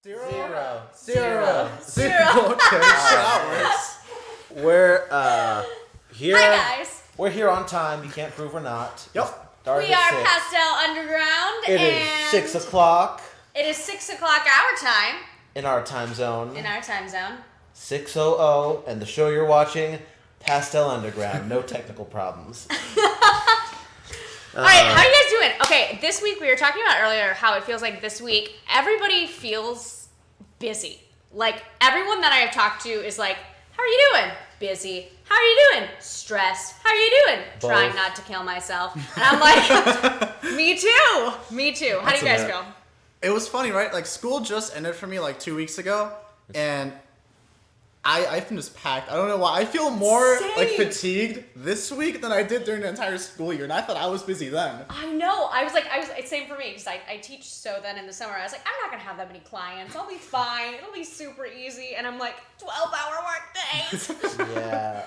Zero. Okay, that works. We're here. Hi guys. We're here on time. You can't prove we're not. Yep. Started We at are 6. Pastel Underground. It and is 6 o'clock It is 6 o'clock our time. in our time zone. In our time zone. 6:00, and the show you're watching, Pastel Underground. No technical problems. Alright, how are you guys doing? Okay, this week we were talking about earlier how it feels like this week everybody feels busy. Like everyone that I have talked to is like, how are you doing? Busy. How are you doing? Stressed. How are you doing? Both. Trying not to kill myself. And I'm like, me too. Me too. How do you guys feel? It was funny, right? Like, school just ended for me like 2 weeks ago, and I've been just packed. I don't know why. I feel more like fatigued this week than I did during the entire school year, and I thought I was busy then. I know. It's same for me because I teach so then in the summer. I was like, I'm not going to have that many clients. I'll be fine. It'll be super easy. And I'm like, 12-hour work days. Yeah,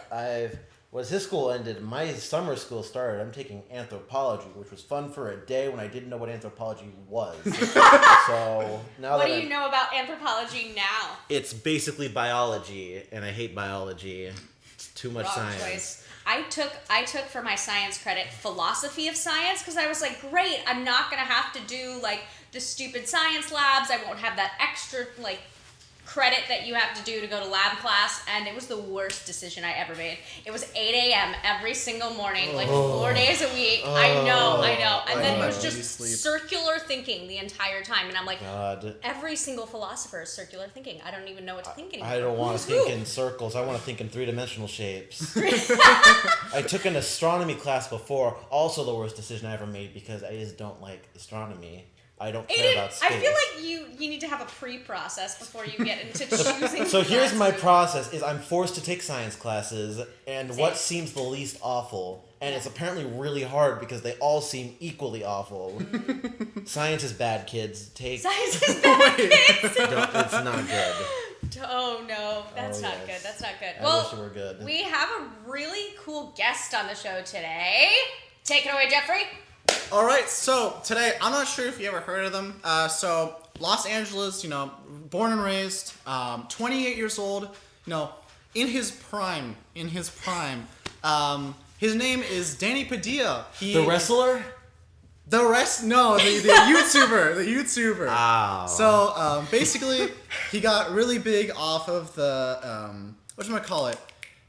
As his school ended, my summer school started. I'm taking anthropology, which was fun for a day when I didn't know what anthropology was. So now What do you know about anthropology now? It's basically biology, and I hate biology. It's too much Wrong science. choice. I took for my science credit philosophy of science because I was like, great, I'm not going to have to do like the stupid science labs. I won't have that extra like credit that you have to do to go to lab class, and it was the worst decision I ever made. It was 8 a.m. every single morning, like 4 days a week. I know. And then it was just circular thinking the entire time, and I'm like, God. Every single philosopher is circular thinking. I don't even know what to think anymore. I don't want to think in circles. I want to think in three-dimensional shapes. I took an astronomy class before, also the worst decision I ever made because I just don't like astronomy. I don't care about space. I feel like you need to have a pre-process before you get into choosing. So here's my process: is I'm forced to take science classes, and what seems the least awful, and it's apparently really hard because they all seem equally awful. Science is bad, kids. Science is bad, kids. It's not good. Oh no, that's not yes. good. That's not good. I wish it were good. We have a really cool guest on the show today. Take it away, Jeffrey. All right, so today, I'm not sure if you ever heard of them. So Los Angeles, born and raised, 28 years old, in his prime. His name is Danny Padilla. The wrestler? The YouTuber. Wow. So basically, he got really big off of the whatchamacallit,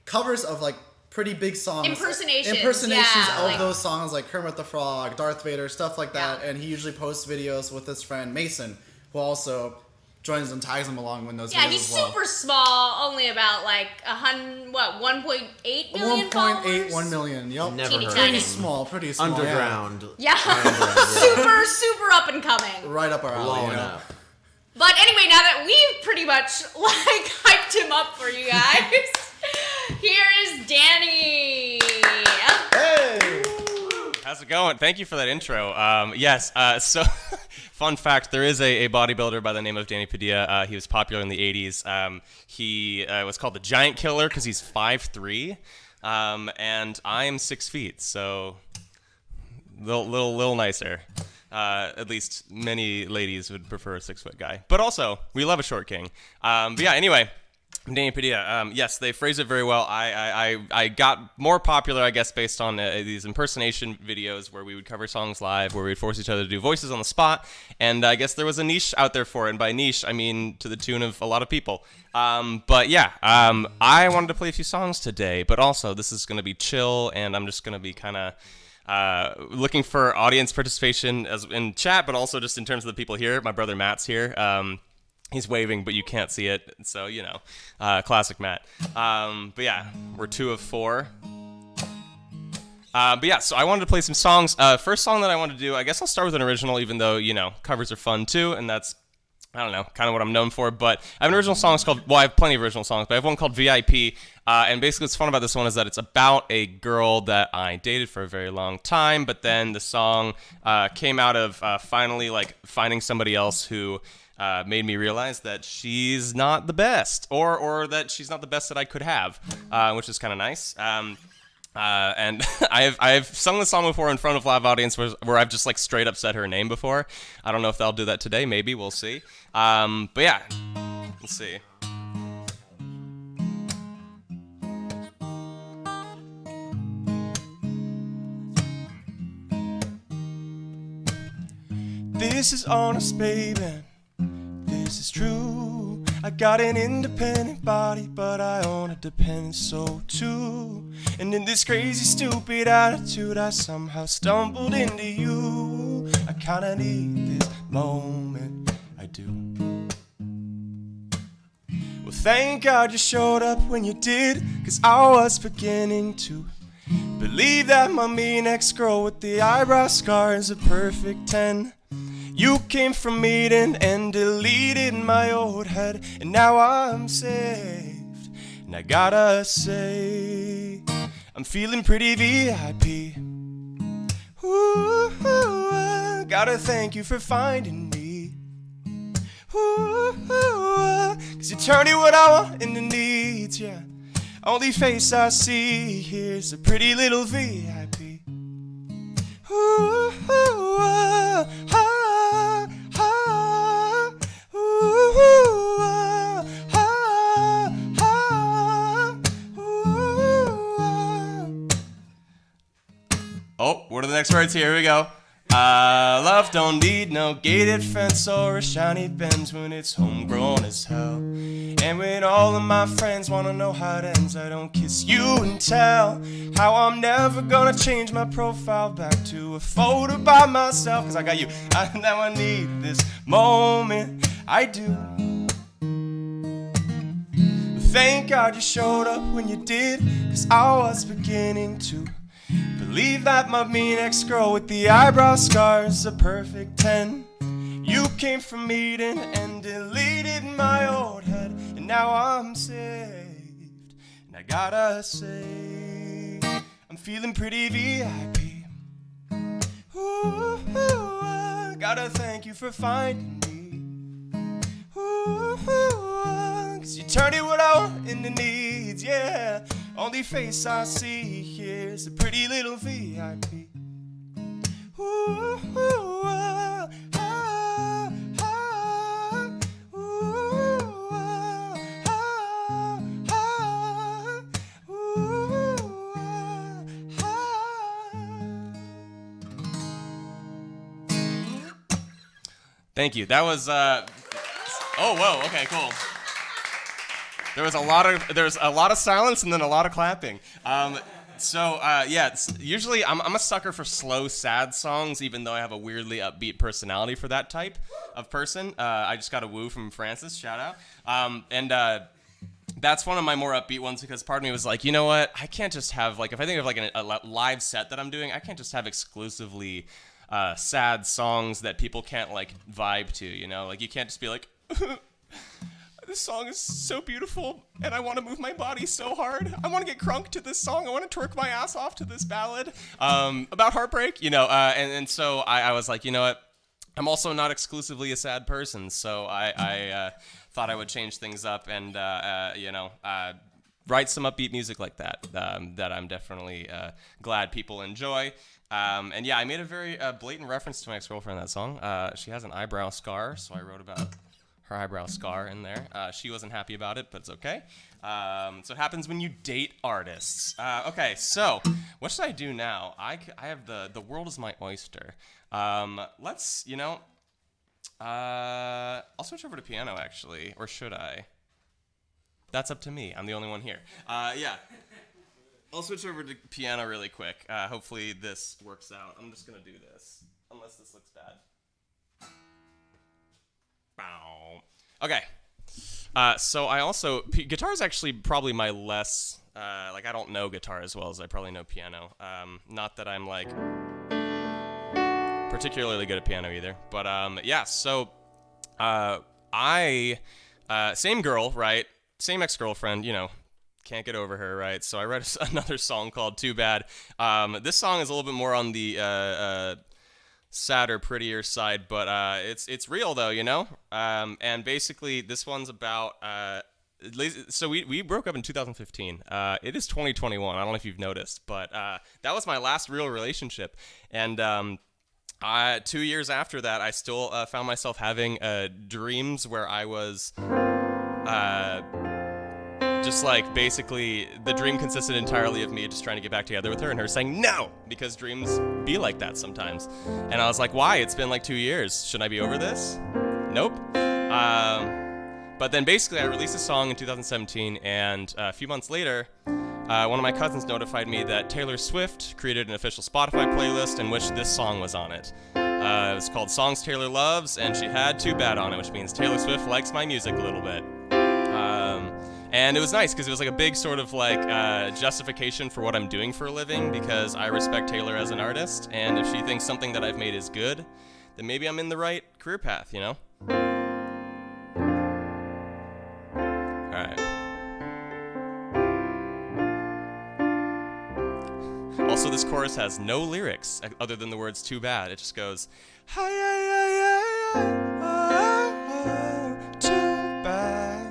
covers of like pretty big songs. Impersonations of those songs like Kermit the Frog, Darth Vader, stuff like that. Yeah. And he usually posts videos with his friend Mason, who also joins and tags him along when those videos Yeah, he's super small, only about like 1.8 million followers? 1 million, yep. Never Teeny heard tiny. of Pretty small. Underground. Yeah. Super up and coming. Right up our alley. Blowing up. But anyway, now that we've pretty much like hyped him up for you guys, here is Danny. Hey! How's it going? Thank you for that intro. Yes, so fun fact, there is a bodybuilder by the name of Danny Padilla. He was popular in the 80s. He was called the Giant Killer because he's 5'3", and I am 6 feet, so little nicer. At least many ladies would prefer a 6-foot guy. But also, we love a short king. But yeah, anyway, Danny Padilla. Yes, they phrase it very well. I got more popular, I guess, based on these impersonation videos where we would cover songs live, where we'd force each other to do voices on the spot. And I guess there was a niche out there for it. And by niche, I mean to the tune of a lot of people. But yeah, I wanted to play a few songs today. But also, this is going to be chill, and I'm just going to be kind of looking for audience participation as in chat, but also just in terms of the people here. My brother Matt's here. He's waving, but you can't see it, so classic Matt. But yeah, we're 2 of 4. But yeah, so I wanted to play some songs. First song that I wanted to do, I guess I'll start with an original, even though covers are fun too, and that's, I don't know, kind of what I'm known for. But I have an original song called, I have plenty of original songs, but I have one called VIP. And basically what's fun about this one is that it's about a girl that I dated for a very long time, but then the song came out of finally like finding somebody else who made me realize that she's not the best, or that she's not the best that I could have, which is kind of nice. And I've sung the song before in front of live audience where I've just like straight up said her name before. I don't know if they'll do that today. Maybe we'll see. But yeah, let's see. This is honest, baby. This is true. I got an independent body, but I own a dependent soul too. And in this crazy, stupid attitude, I somehow stumbled into you. I kinda need this moment, I do. Well, thank God you showed up when you did, 'cause I was beginning to believe that my mean ex-girl with the eyebrow scar is a perfect 10. You came from Eden and deleted my old head, and now I'm saved. And I gotta say, I'm feeling pretty VIP. Ooh, I gotta thank you for finding me. Ooh, 'cause you turned what I want into needs, yeah. Only face I see here's a pretty little VIP. Ooh, oh, what are the next words? Here we go. Love don't need no gated fence or a shiny Benz when it's homegrown as hell. And when all of my friends wanna know how it ends, I don't kiss you and tell how I'm never gonna change my profile back to a photo by myself. 'Cause I got you. Now I need this moment. I do. Thank God you showed up when you did, 'cause I was beginning to believe that my mean ex-girl with the eyebrow scars a perfect 10. You came from Eden and deleted my old head, and now I'm saved. And I gotta say, I'm feeling pretty VIP. Ooh, I gotta thank you for finding me. Ooh, 'cause you turned it what I want into needs, yeah. Only face I see here is a pretty little VIP. Ooh, ah, ah, ah, ooh, ah, ah, ooh, ah. Thank you. That was oh, whoa, okay, cool. There's a lot of silence and then a lot of clapping. Usually I'm a sucker for slow, sad songs, even though I have a weirdly upbeat personality for that type of person. I just got a woo from Francis, shout out. That's one of my more upbeat ones because part of me was like, you know what? I can't just have, like, if I think of like a live set that I'm doing, I can't just have exclusively sad songs that people can't like vibe to, you know? Like you can't just be like, this song is so beautiful, and I want to move my body so hard. I want to get crunk to this song. I want to twerk my ass off to this ballad about heartbreak, you know. And so I was like, you know what? I'm also not exclusively a sad person, so I thought I would change things up and, write some upbeat music like that that I'm definitely glad people enjoy. And yeah, I made a very blatant reference to my ex-girlfriend in that song. She has an eyebrow scar, so I wrote about her eyebrow scar in there. She wasn't happy about it, but it's okay. So it happens when you date artists. Okay, so what should I do now? I have the world is my oyster. Let's, I'll switch over to piano actually, or should I? That's up to me. I'm the only one here. Yeah. I'll switch over to piano really quick. Hopefully this works out. I'm just gonna do this, unless this looks bad. Okay. So I also guitar is actually probably my less I don't know guitar as well as I probably know piano. Not that I'm like particularly good at piano either, but yeah. So I same girl, right? Same ex-girlfriend, can't get over her, right? So I wrote another song called Too Bad. This song is a little bit more on the sadder, prettier side, but it's real though, and basically this one's about So we broke up in 2015. It is 2021. I don't know if you've noticed, but that was my last real relationship. And 2 years after that, I still found myself having dreams where I was just like basically the dream consisted entirely of me just trying to get back together with her and her saying no, because dreams be like that sometimes. And I was like, why? It's been like 2 years. Shouldn't I be over this? Nope. But then basically I released a song in 2017, and a few months later, one of my cousins notified me that Taylor Swift created an official Spotify playlist in which this song was on it. It was called Songs Taylor Loves, and she had Too Bad on it, which means Taylor Swift likes my music a little bit. And it was nice because it was like a big sort of like justification for what I'm doing for a living, because I respect Taylor as an artist, and if she thinks something that I've made is good, then maybe I'm in the right career path, you know? Alright. Also, this chorus has no lyrics other than the words too bad. It just goes, hi, hi, hi, hi, hi, oh, too bad.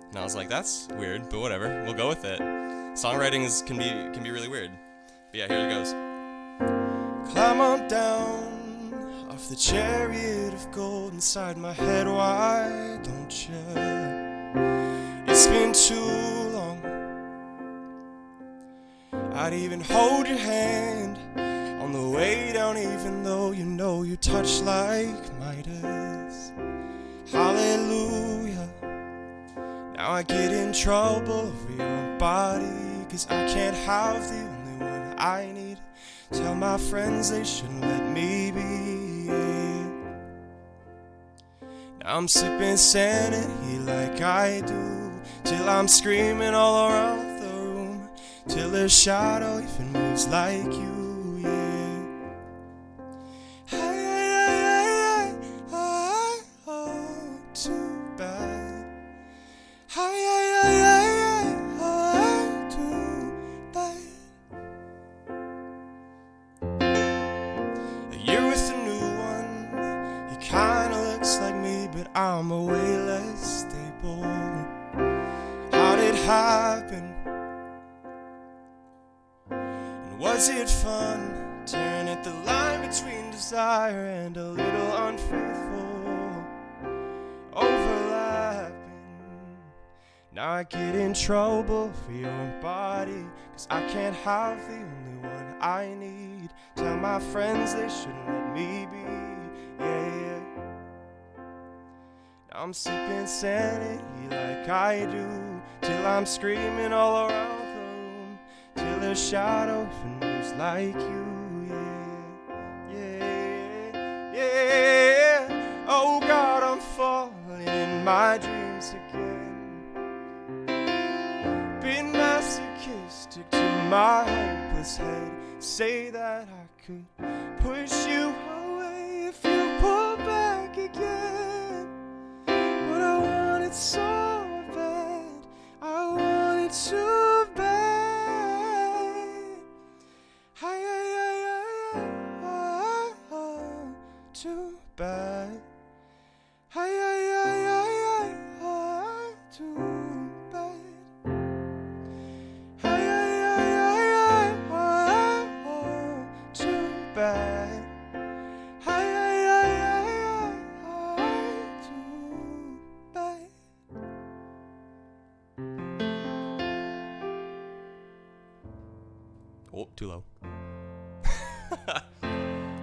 And I was like, that's weird, but whatever. We'll go with it. Songwriting can be really weird. But yeah, here it goes. Climb on down off the chariot of gold inside my head, why don't you? It's been too long. I'd even hold your hand on the way down, even though you know you touch like Midas. Hallelujah. Now I get in trouble over your body, 'cause I can't have the only one I need. Tell my friends they shouldn't let me be, yeah. Now I'm sipping sanity like I do, till I'm screaming all around the room, till a shadow even moves like you, yeah. Hey, hey, hey, hey, hey, oh, too bad. Hey, hey, hey, hey, hey, too bad. You're with a new one. He kinda looks like me, but I'm a way less stable. How'd it happen? And was it fun? Tearing at the line between desire and a little unfaithful overlapping. Now I get in trouble for your body, 'cause I can't have the only one I need. Tell my friends they shouldn't let me be, yeah. Now I'm sipping sanity like I do, till I'm screaming all around the room, till a shadow even moves like you, yeah, yeah, yeah. Oh God, I'm falling in my dreams again. Been masochistic to my hopeless head. Say that I could push you away if you pull back again. But I want it so bad. I want it so bad. Hi, hi, hi, hi, hi, oh, too bad. Hi, hi, hi, hi, hi, too bad. Bad. Hi, hi, hi, hi, hi, too bad. Oh, too low.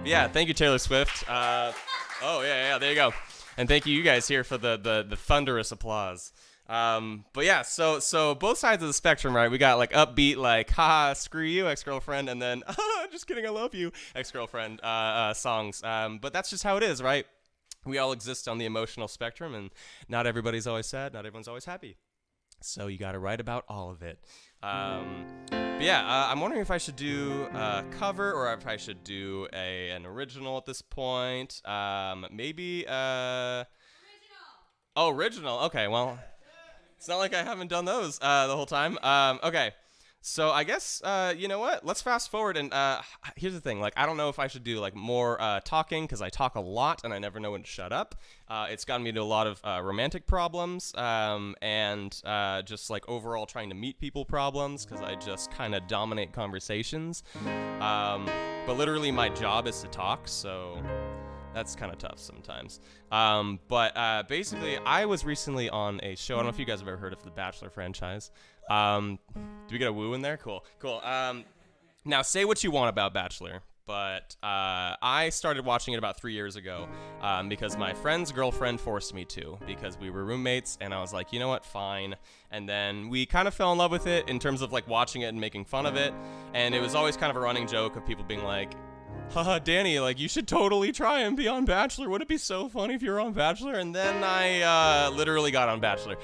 Yeah, thank you, Taylor Swift. Yeah, there you go. And thank you guys here for the thunderous applause. But yeah, so both sides of the spectrum, right? We got like upbeat, like, haha, screw you, ex-girlfriend, and then, just kidding, I love you, ex-girlfriend, songs. But that's just how it is, right? We all exist on the emotional spectrum, and not everybody's always sad, not everyone's always happy. So you gotta write about all of it. But yeah, I'm wondering if I should do a cover or if I should do an original at this point. Maybe, Original! Oh, original, okay, well... It's not like I haven't done those the whole time. Okay, So I guess you know what? Let's fast forward and here's the thing. Like I don't know if I should do like more talking because I talk a lot and I never know when to shut up. It's gotten me to a lot of romantic problems and just like overall trying to meet people problems because I just kind of dominate conversations. But literally my job is to talk, so that's kind of tough sometimes. But basically, I was recently on a show. I don't know if you guys have ever heard of the Bachelor franchise. Do we get a woo in there? Cool. Now, say what you want about Bachelor, but I started watching it about 3 years ago because my friend's girlfriend forced me to because we were roommates, and I was like, you know what, fine. And then we kind of fell in love with it in terms of like watching it and making fun of it, and it was always kind of a running joke of people being like, haha, Danny, like, you should totally try and be on Bachelor. Would it be so funny if you were on Bachelor? And then I literally got on Bachelor.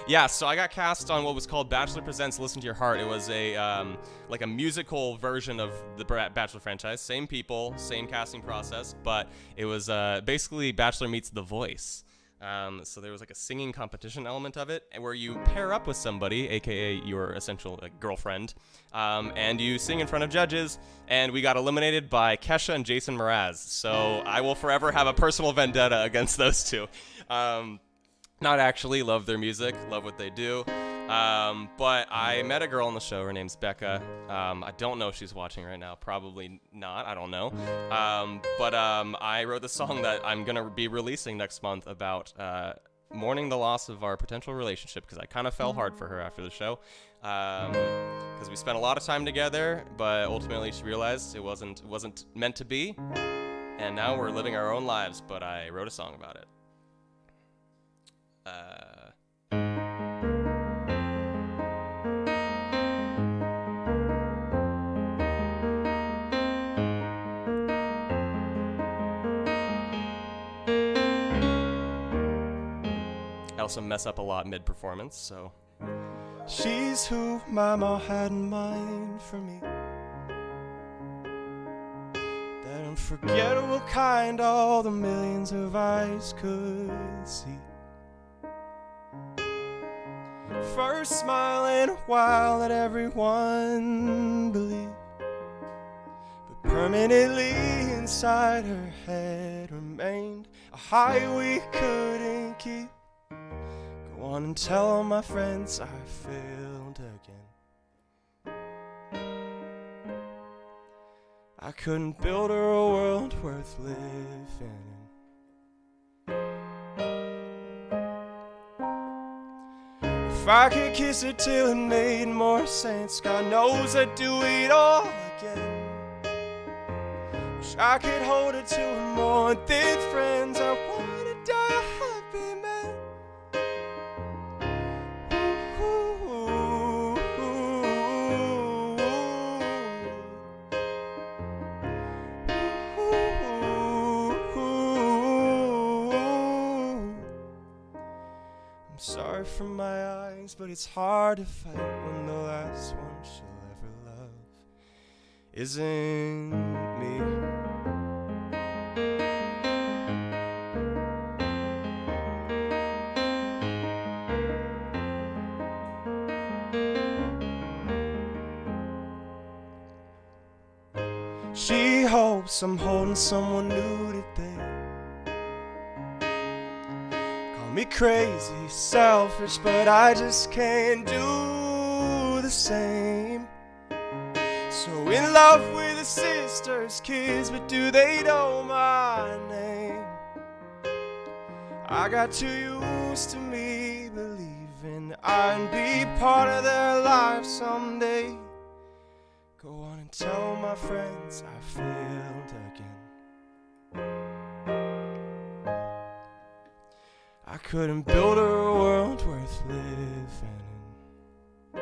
Yeah, so I got cast on what was called Bachelor Presents Listen to Your Heart. It was a like a musical version of the Bachelor franchise. Same people, same casting process, but it was basically Bachelor meets The Voice. So there was like a singing competition element of it where you pair up with somebody, aka your essential girlfriend, and you sing in front of judges, and we got eliminated by Kesha and Jason Mraz. So I will forever have a personal vendetta against those two. Not actually, love their music, love what they do. But I met a girl on the show, her name's Becca. I don't know if she's watching right now, probably not, I don't know. But I wrote the song that I'm gonna be releasing next month about mourning the loss of our potential relationship, because I kind of fell hard for her after the show. Because we spent a lot of time together, but ultimately she realized it wasn't meant to be, and now we're living our own lives, but I wrote a song about it. I also mess up a lot mid-performance, so. She's who my mom had in mind for me. That unforgettable kind all the millions of eyes could see. First smile in a while that everyone believed, but permanently inside her head remained a high we couldn't keep. Go on and tell all my friends I failed again. I couldn't build her a world worth living in. If I could kiss her till it made more sense, God knows I'd do it all again. Wish I could hold her till we're more than friends. I wanna die a happy man. I'm sorry for my eyes, but it's hard to fight when the last one she'll ever love isn't me. She hopes I'm holding someone new today. Call me crazy, selfish, but I just can't do the same. So in love with a sister's kids, but do they know my name? I got too used to me believing I'd be part of their life someday. Go on and tell my friends I failed again. I couldn't build her a world worth living in.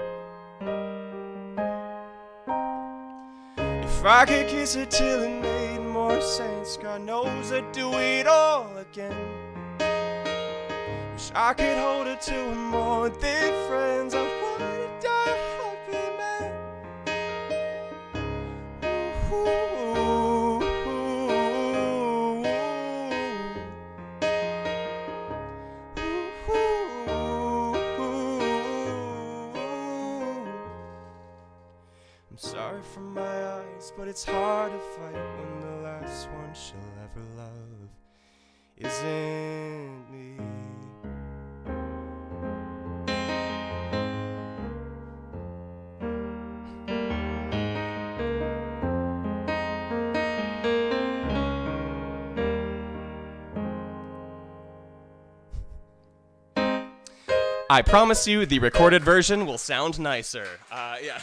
If I could kiss her till it made more sense, God knows I'd do it all again. Wish I could hold her till we're more than friends. I wanna die a happy man. I'm sorry for my eyes, but it's hard to fight when the last one she'll ever love isn't me. I promise you the recorded version will sound nicer. Yeah.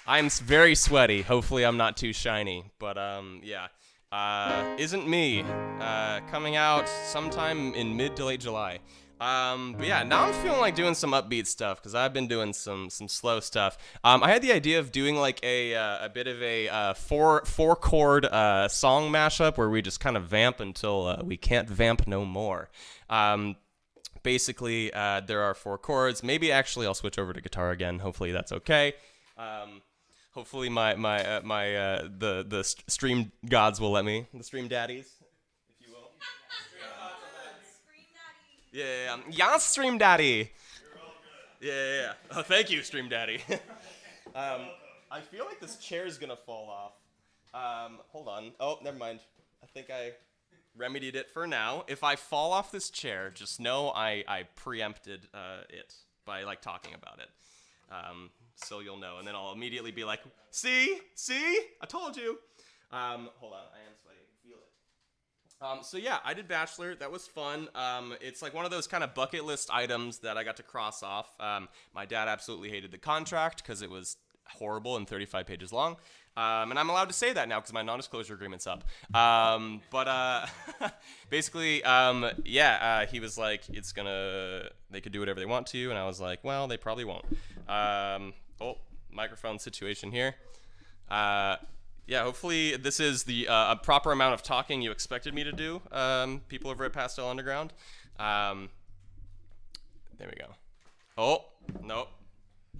I'm very sweaty. Hopefully I'm not too shiny. But, yeah. Isn't Me. Coming out sometime in mid to late July. But yeah, now I'm feeling like doing some upbeat stuff because I've been doing some slow stuff. I had the idea of doing like a bit of a four chord song mashup where we just kind of vamp until we can't vamp no more. Basically, there are 4 chords. Maybe actually I'll switch over to guitar again. Hopefully that's okay. Hopefully the stream gods will let me. The stream daddies, if you will. Yeah, stream daddy. Yeah. Oh, thank you, stream daddy. I feel like this chair is gonna fall off. Hold on. Oh, never mind. I think I remedied it for now. If I fall off this chair, just know I preempted it by like talking about it. So you'll know, and then I'll immediately be like, see, I told you. Hold on, I am sweaty. Feel it. So yeah, I did Bachelor. That was fun. It's like one of those kind of bucket list items that I got to cross off. My dad absolutely hated the contract because it was horrible and 35 pages long. And I'm allowed to say that now because my non-disclosure agreement's up. But basically, yeah, he was like, they could do whatever they want to. And I was like, well, they probably won't. Oh, microphone situation here. Yeah, hopefully this is the a proper amount of talking you expected me to do, people over at Pastel Underground. There we go. Oh, nope.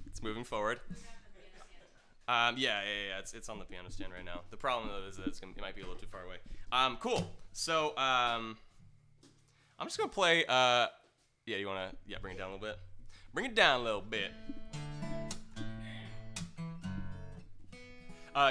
It's moving forward. Yeah. It's on the piano stand right now. The problem though is that it might be a little too far away. Cool. So I'm just gonna play. Yeah, you wanna bring it down a little bit. Bring it down a little bit.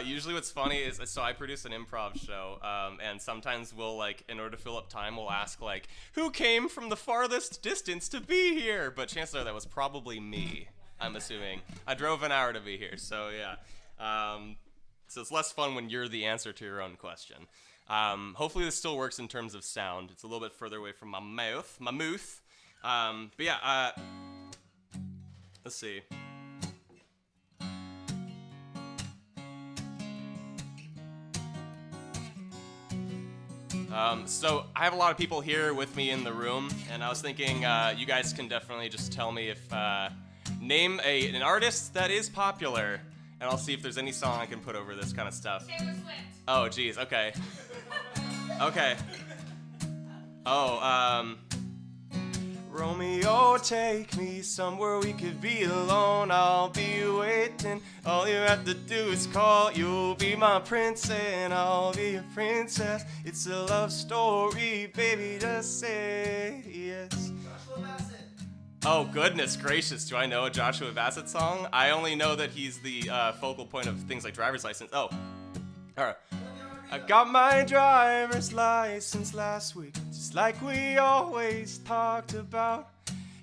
Usually what's funny is, so I produce an improv show, and sometimes we'll, like, in order to fill up time, we'll ask, like, who came from the farthest distance to be here? But chances are that was probably me, I'm assuming. I drove an hour to be here, so yeah. So it's less fun when you're the answer to your own question. Hopefully this still works in terms of sound. It's a little bit further away from my mouth. But yeah, let's see. So I have a lot of people here with me in the room, and I was thinking you guys can definitely just tell me if name an artist that is popular, and I'll see if there's any song I can put over this kind of stuff. Taylor Swift. Oh, geez. Okay. Okay. Oh, Romeo, take me somewhere we could be alone. I'll be waiting. All you have to do is call. You'll be my prince and I'll be your princess. It's a love story, baby, just say yes. Oh, goodness gracious. Do I know a Joshua Bassett song? I only know that he's the focal point of things like driver's license. Oh, all right. I got my driver's license last week, just like we always talked about.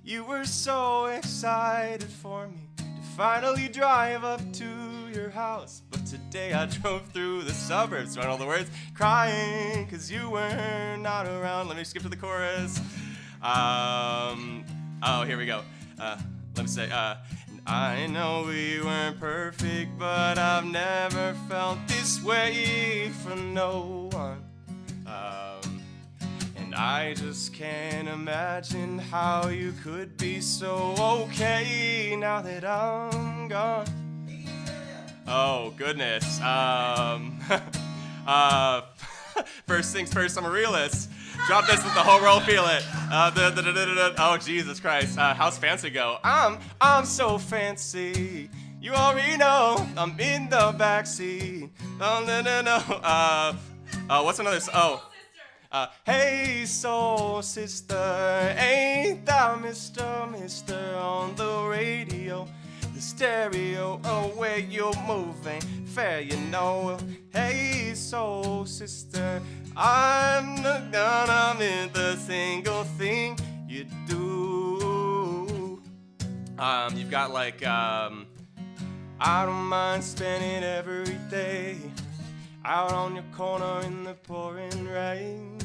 You were so excited for me to finally drive up to your house. But today I drove through the suburbs, around all the words, crying cause you were not around. Let me skip to the chorus. Oh, here we go. Let me say, I know we weren't perfect, but I've never felt this way for no one. And I just can't imagine how you could be so okay now that I'm gone. Oh, goodness. First things first, I'm a realist. Drop this, let the whole world feel it. Oh, Jesus Christ. How's fancy go? I'm so fancy. You already know I'm in the backseat. What's another? Hey, soul sister, ain't thou Mr. on the radio? The stereo, where way you move ain't fair, you know. Hey, soul sister, I'm not gonna miss the single thing you do. You've got like, I don't mind spending every day out on your corner in the pouring rain.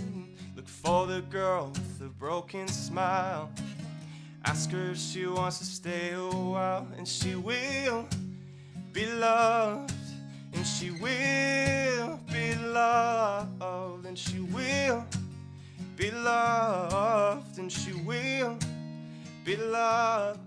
Look for the girl with the broken smile. Ask her if she wants to stay a while, and she will be loved, and she will be loved, and she will be loved, and she will be loved.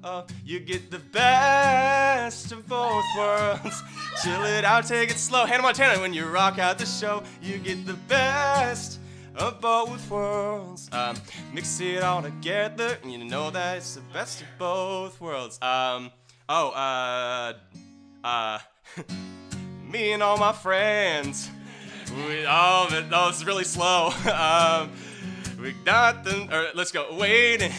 You get the best of both worlds. Chill it out, take it slow. Hannah Montana, when you rock out the show, you get the best of both worlds. Mix it all together, and you know that it's the best of both worlds. Me and all my friends, it's really slow. We got them, let's go. Waiting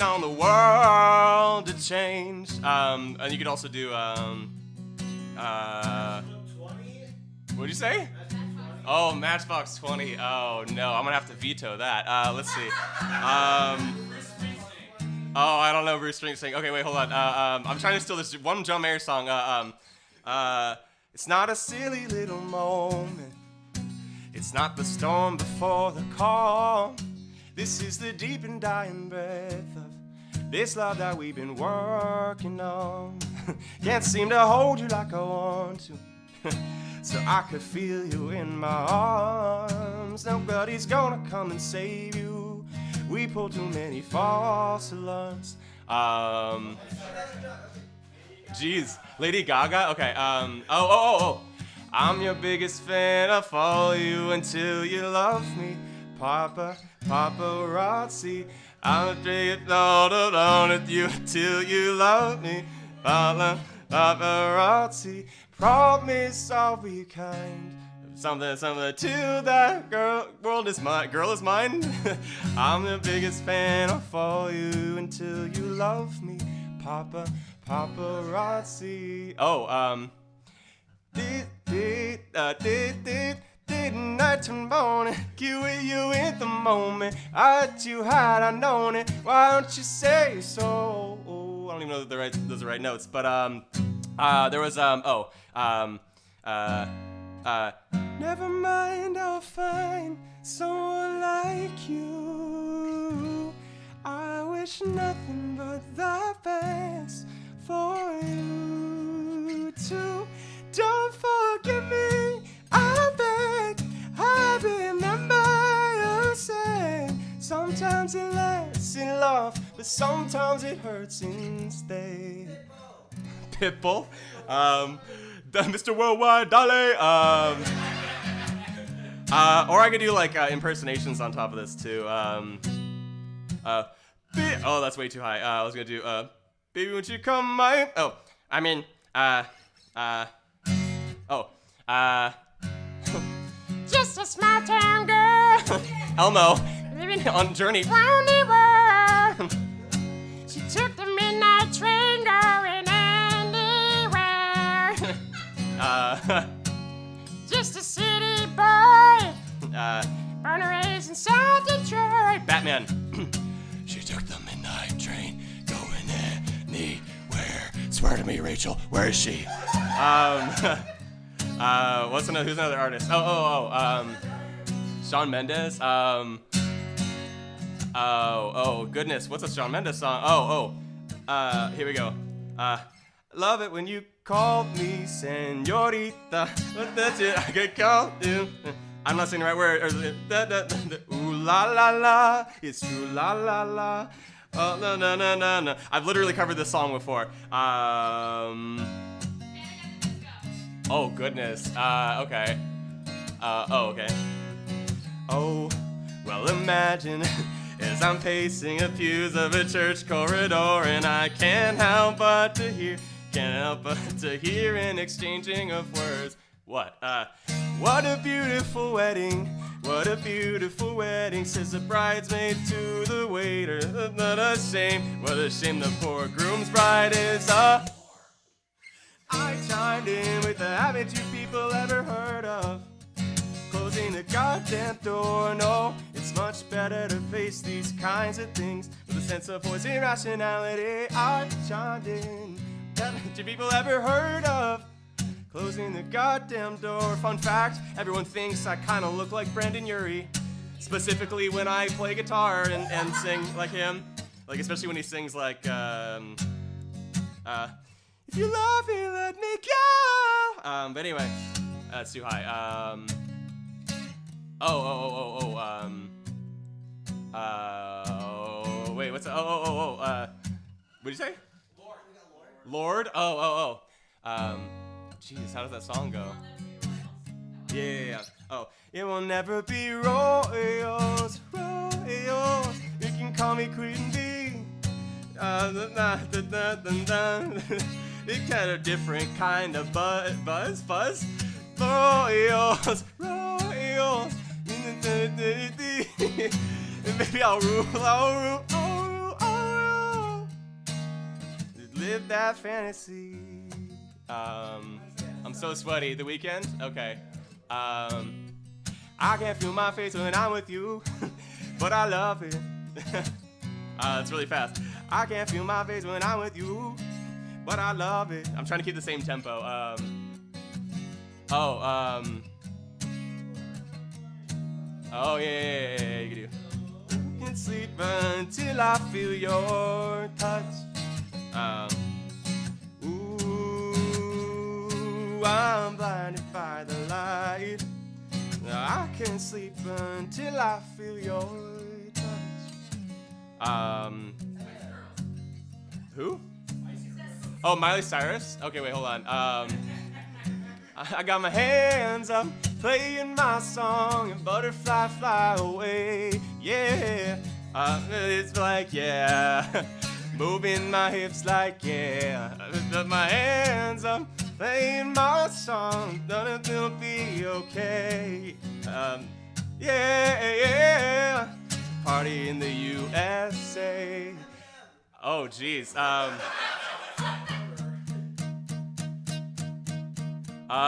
on the world to change. And you could also do, what'd you say? Oh, Matchbox 20. Oh, no. I'm going to have to veto that. Let's see. I don't know Bruce Springsteen. Okay, wait, hold on. I'm trying to steal this one John Mayer song. It's not a silly little moment. It's not the storm before the calm. This is the deep and dying breath of this love that we've been working on. Can't seem to hold you like I want to. So I could feel you in my arms. Nobody's gonna come and save you. We pull too many false alarms. Jeez, Lady Gaga? Okay, I'm your biggest fan. I'll follow you until you love me. Paparazzi. I'm taking all alone with you till you love me. Paparazzi. Promise I'll be kind. Something to that girl. Girl is mine. I'm the biggest fan. I'll follow you until you love me. Paparazzi. Didn't I turn morning? You with you in the moment. I too had I known it. Why don't you say so? I don't even know that those are the right notes, but there was never mind, I'll find someone like you. I wish nothing but the best for you too. Don't forget me, I beg. I remember you saying sometimes it lasts in love, but sometimes it hurts instead. Pitbull, Mr. Worldwide, Dale. Or I could do like impersonations on top of this too. That's way too high. I was gonna do baby, won't you come my? Just a small town girl. Elmo, living on Journey. Round the world. She took the midnight train going anywhere. Just a city boy. Born and raised in South Detroit. Batman. She took the midnight train going anywhere. Swear to me, Rachel, where is she? Who's another artist? Shawn Mendes. Goodness, what's a Shawn Mendes song? Here we go. Love it when you call me señorita. That's it, I could call you. I'm not saying the right word. Ooh la la la, it's true la la la. Oh no no no no no. I've literally covered this song before. Oh goodness. Okay. Okay. Oh, well imagine as I'm pacing the pews of a church corridor, and I can't help but to hear an exchanging of words. What a beautiful wedding. What a beautiful wedding, says the bridesmaid to the waiter. What a shame the poor groom's bride is a people ever heard of closing the goddamn door? No, it's much better to face these kinds of things with a sense of voice irrationality. I chimed in. Have people ever heard of closing the goddamn door? Fun fact, everyone thinks I kind of look like Brandon Urie. Specifically when I play guitar and sing like him. Like, especially when he sings like, if you love me, let me go. But anyway, that's too high. Wait, what's, what'd you say? Lord. We got Lord? Lord? Jeez, how does that song go? Yeah. Oh, it will never be royals. You can call me Queen Bee. It got a different kind of buzz. Royals. Maybe I'll rule. Live that fantasy. I'm so sweaty. The Weekend? Okay. I can't feel my face when I'm with you, but I love it. It's really fast. I can't feel my face when I'm with you, but I love it. I'm trying to keep the same tempo. Oh yeah, you can do. I can sleep until I feel your touch. I'm blinded by the light. I can't sleep until I feel your touch. Who? Oh, Miley Cyrus? Okay, wait, hold on. I got my hands up, playing my song, and butterfly fly away. Yeah, it's like, yeah. Moving my hips like, yeah. Got my hands up, playing my song, it'll be okay. Yeah. Party in the USA. Oh, jeez.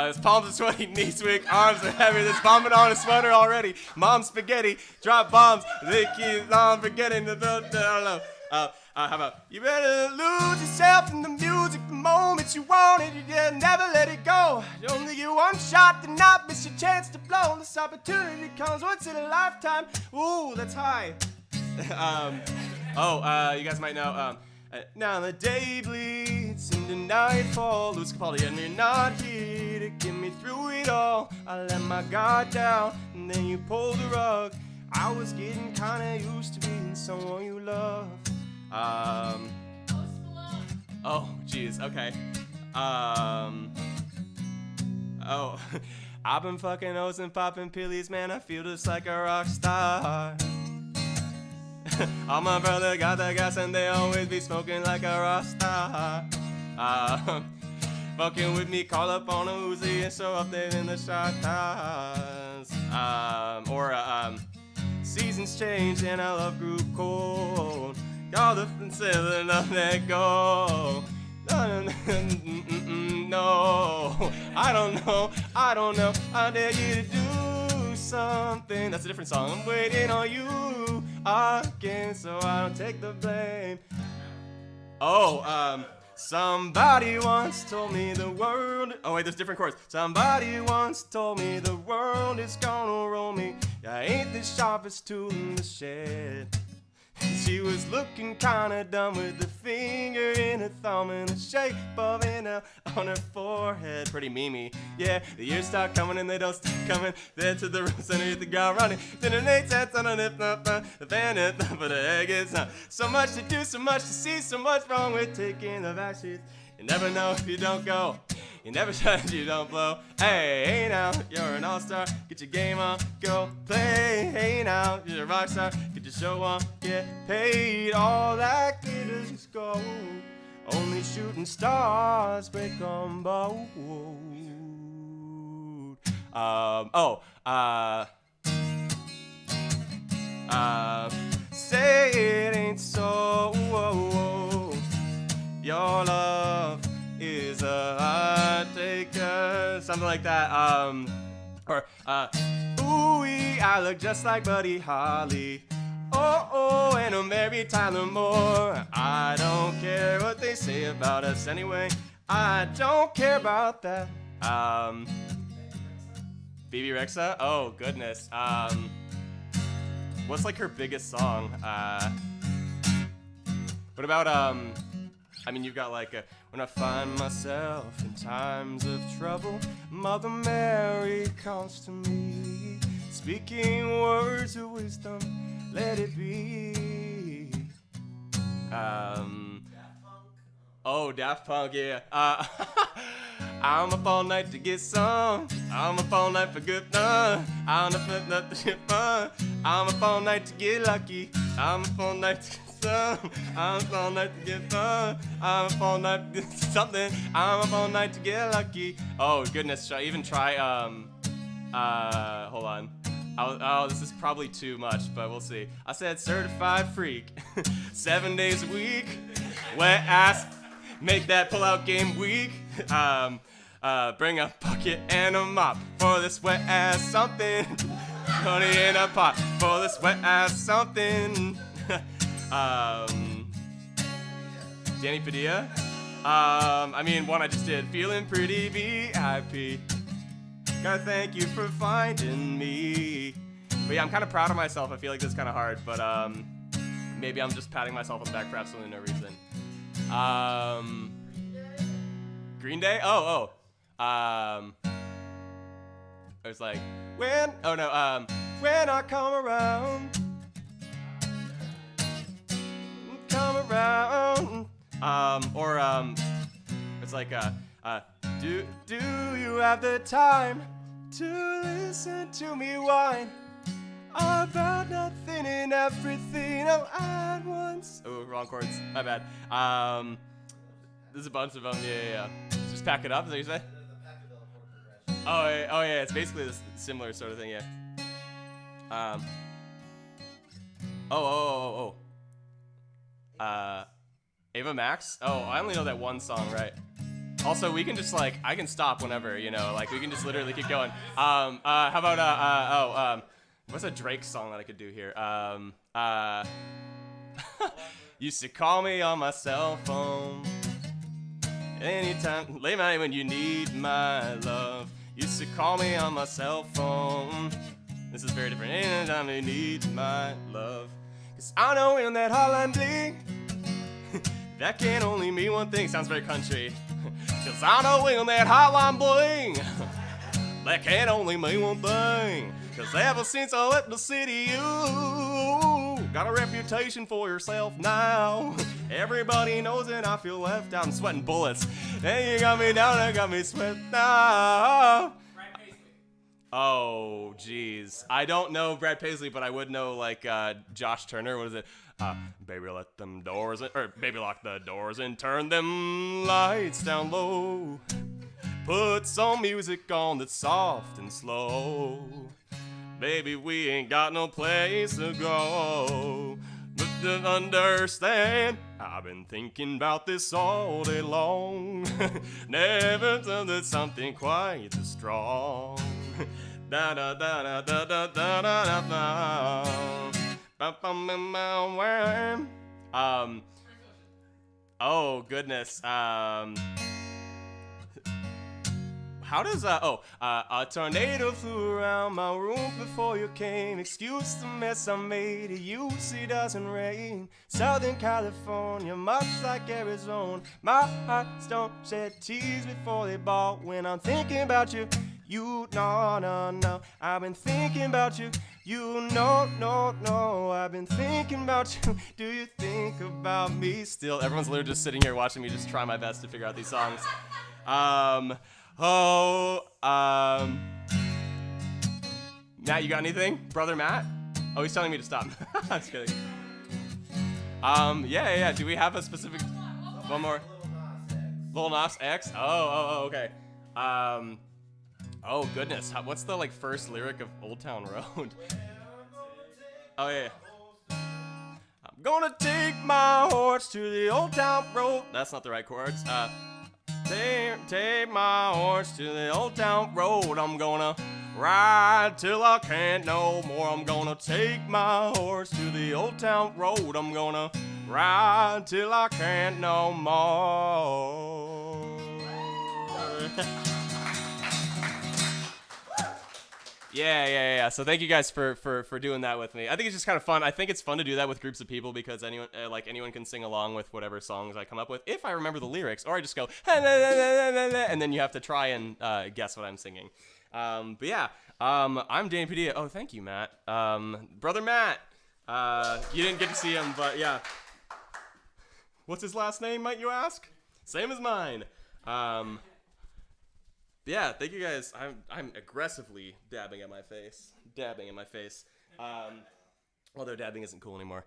His palms are sweaty, knees weak, arms are heavy. There's vomit on his sweater already. Mom's spaghetti, drop bombs. They keep on forgetting the I don't know. How about you better lose yourself in the music the moment you want it. You never let it go. You only get one shot to not miss your chance to blow. This opportunity comes once in a lifetime. Ooh, that's high. You guys might know. Now the day bleeds into nightfall. Lose Padilla, and you're not here to get me through it all. I let my guard down, and then you pulled the rug. I was getting kinda used to being someone you love. Oh, jeez, okay. I've been fucking O's and popping pillies, man. I feel just like a rock star. All my brother got that gas and they always be smoking like a rock star. Fucking with me, call up on a Uzi and show up there in the shot towers. Seasons change and our love grew cold. Y'all the feeling of that go. No, I don't know. I dare you to do something. That's a different song. I'm waiting on you again, so I don't take the blame. Somebody once told me the world. Oh wait, there's different chords. Somebody once told me the world is gonna roll me. I ain't the sharpest tool in the shed. She was looking kinda dumb with the finger in her thumb in the shape of an L on her forehead. Pretty memey. Yeah, the years start coming and they don't stop coming. Then to the roots underneath the ground running. Then an 8 cents on a nip, the bandit, but the egg is not. So much to do, so much to see, so much wrong with taking the back seats. You never know if you don't go. You never try if you don't blow. Hey now, you're an all-star. Get your game on, go play. Hey now, you're a rock star. Get your show on, get paid. All that glitters is gold. Only shooting stars break on board. Say it ain't so. Your love is a hot taker. something like that. Or ooh, I look just like Buddy Holly. Oh, and I'm Mary Tyler Moore. I don't care what they say about us anyway. I don't care about that. Phoebe Rexa? Oh, goodness. What's like her biggest song? What about, I mean, you've got like when I find myself in times of trouble, Mother Mary comes to me, speaking words of wisdom, let it be. Oh, Daft Punk, yeah. I'm up all night to get some. I'm up all night for good fun. I'm up to get fun. I'm up all night to get lucky. I'm up all night to get some. I'm up all night to get fun. I'm up all night to get something. I'm up all night to get lucky. Oh goodness, should I even try? Hold on. Oh, this is probably too much, but we'll see. I said certified freak, 7 days a week, wet ass, make that pull-out game weak. Bring a bucket and a mop for this wet ass something. Put it in a pot for this wet ass something. Danny Padilla. I mean, one I just did. Feeling pretty VIP. Gotta thank you for finding me. But yeah, I'm kind of proud of myself. I feel like this is kind of hard, but maybe I'm just patting myself on the back for absolutely no reason. Green Day? Oh. It was like, when I come around, it's like, do you have the time to listen to me whine about nothing and everything all at once? Oh, wrong chords, my bad. There's a bunch of them, yeah. Just pack it up, is that what you say? Oh yeah, it's basically this similar sort of thing, yeah. Ava Max? Oh, I only know that one song, right? Also, we can just like, I can stop whenever, you know, like we can just literally keep going. How about, what's a Drake song that I could do here? Used to call me on my cell phone. Anytime, late night when you need my love. Used to call me on my cell phone. This is very different. Anytime you need my love. Cause I know when that hotline bling, that can only mean one thing. Sounds very country. Cause I know when that hotline bling, that can only mean one thing. Cause ever since I left the city, you got a reputation for yourself now. Everybody knows it, I feel left out. I'm sweating bullets. And you got me down, I got me sweating out. Brad Paisley. Oh, jeez. I don't know Brad Paisley, but I would know, like, Josh Turner. What is it? Baby, let them doors in, or baby, lock the doors and turn them lights down low. Put some music on that's soft and slow. Baby, we ain't got no place to go. But to understand, I've been thinking about this all day long. Never done something quite this strong. Da da da da da da da da da. Oh goodness. How does a tornado flew around my room before you came. Excuse the mess I made. It usually doesn't rain. Southern California, much like Arizona. My hearts don't shed tears before they ball. When I'm thinking about you, you no. I've been thinking about you. You no. I've been thinking about you. Do you think about me still? Everyone's literally just sitting here watching me just try my best to figure out these songs. Matt, you got anything? Brother Matt? Oh, he's telling me to stop. I'm just kidding. Yeah. Do we have a specific... One more. Lil Nas X? Oh, okay. Oh, goodness. What's the, like, first lyric of Old Town Road? Oh, yeah. I'm gonna take my horse to the Old Town Road. That's not the right chords. take my horse to the old town road. I'm gonna ride till I can't no more. I'm gonna take my horse to the old town road. I'm gonna ride till I can't no more. Yeah. So thank you guys for doing that with me. I think it's just kind of fun. I think it's fun to do that with groups of people because anyone can sing along with whatever songs I come up with if I remember the lyrics, or I just go and then you have to try and guess what I'm singing. But yeah, I'm Danny Padilla. Oh, thank you, Matt. Brother Matt. You didn't get to see him, but yeah. What's his last name, might you ask? Same as mine. Yeah, thank you guys. I'm aggressively dabbing in my face. Although dabbing isn't cool anymore.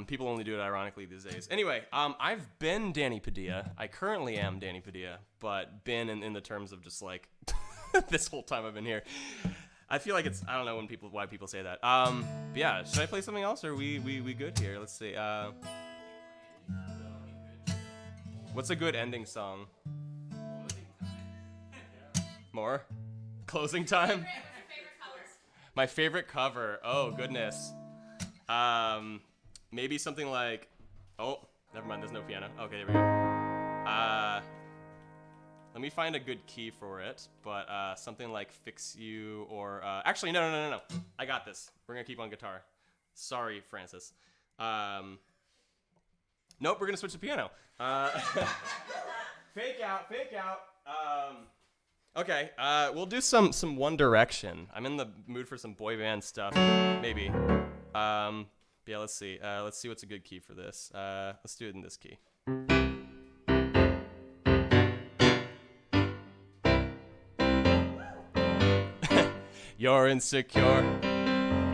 People only do it ironically these days. Anyway, I've been Danny Padilla. I currently am Danny Padilla, but been in the terms of just like this whole time I've been here. I feel like I don't know why people say that. But yeah, should I play something else or are we good here? Let's see. What's a good ending song? More? Closing time? My favorite cover. Oh, goodness. Maybe something like... Oh, never mind. There's no piano. Okay, there we go. Let me find a good key for it. But something like Fix You or... Actually, no. I got this. We're going to keep on guitar. Sorry, Francis. Nope, we're going to switch to piano. Fake out. Okay, we'll do some One Direction. I'm in the mood for some boy band stuff, maybe. Yeah, let's see. Let's see what's a good key for this. Let's do it in this key. You're insecure,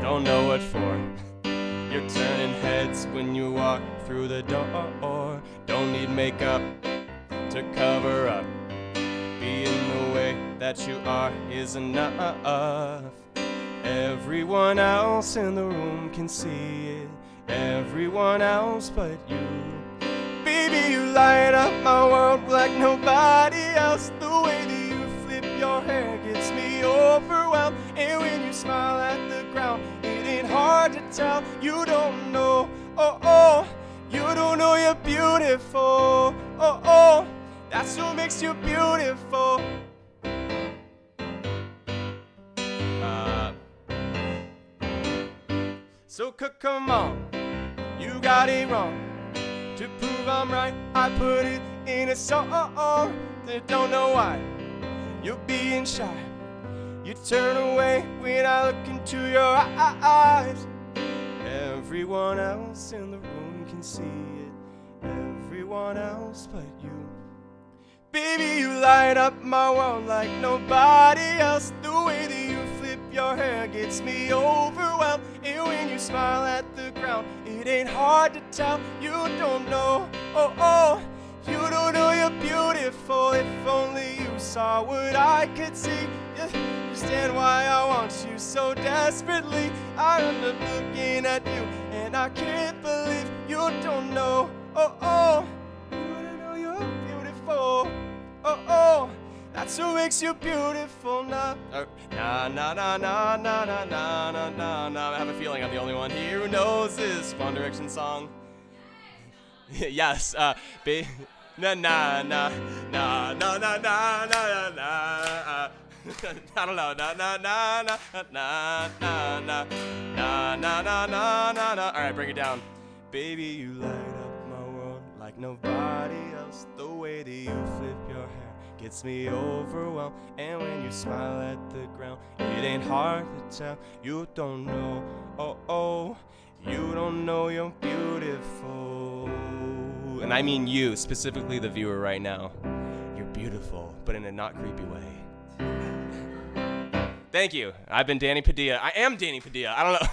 don't know what for. You're turning heads when you walk through the door. Don't need makeup to cover up. Being the way that you are is enough. Everyone else in the room can see it. Everyone else but you. Baby, you light up my world like nobody else. The way that you flip your hair gets me overwhelmed. And when you smile at the ground, it ain't hard to tell. You don't know, you don't know you're beautiful, that's what makes you beautiful. So come on, you got it wrong. To prove I'm right, I put it in a song. Don't know why you're being shy. You turn away when I look into your eyes. Everyone else in the room can see it. Everyone else but you. Baby, you light up my world like nobody else. The way that you flip your hair gets me overwhelmed. And when you smile at the ground, it ain't hard to tell. You don't know, you don't know you're beautiful. If only you saw what I could see. You understand why I want you so desperately. I end up looking at you and I can't believe you don't know, you don't know you're beautiful. That's what makes you beautiful. Nah. I have a feeling I'm the only one here who knows this One Direction song. Yes. I don't know. All right, bring it down. Baby, you light up my world like nobody else. The way that you flip your hair gets me overwhelmed. And when you smile at the ground, it ain't hard to tell. You don't know, you don't know you're beautiful. And I mean you, specifically the viewer right now. You're beautiful, but in a not creepy way. Thank you. I've been Danny Padilla. I am Danny Padilla. I don't know.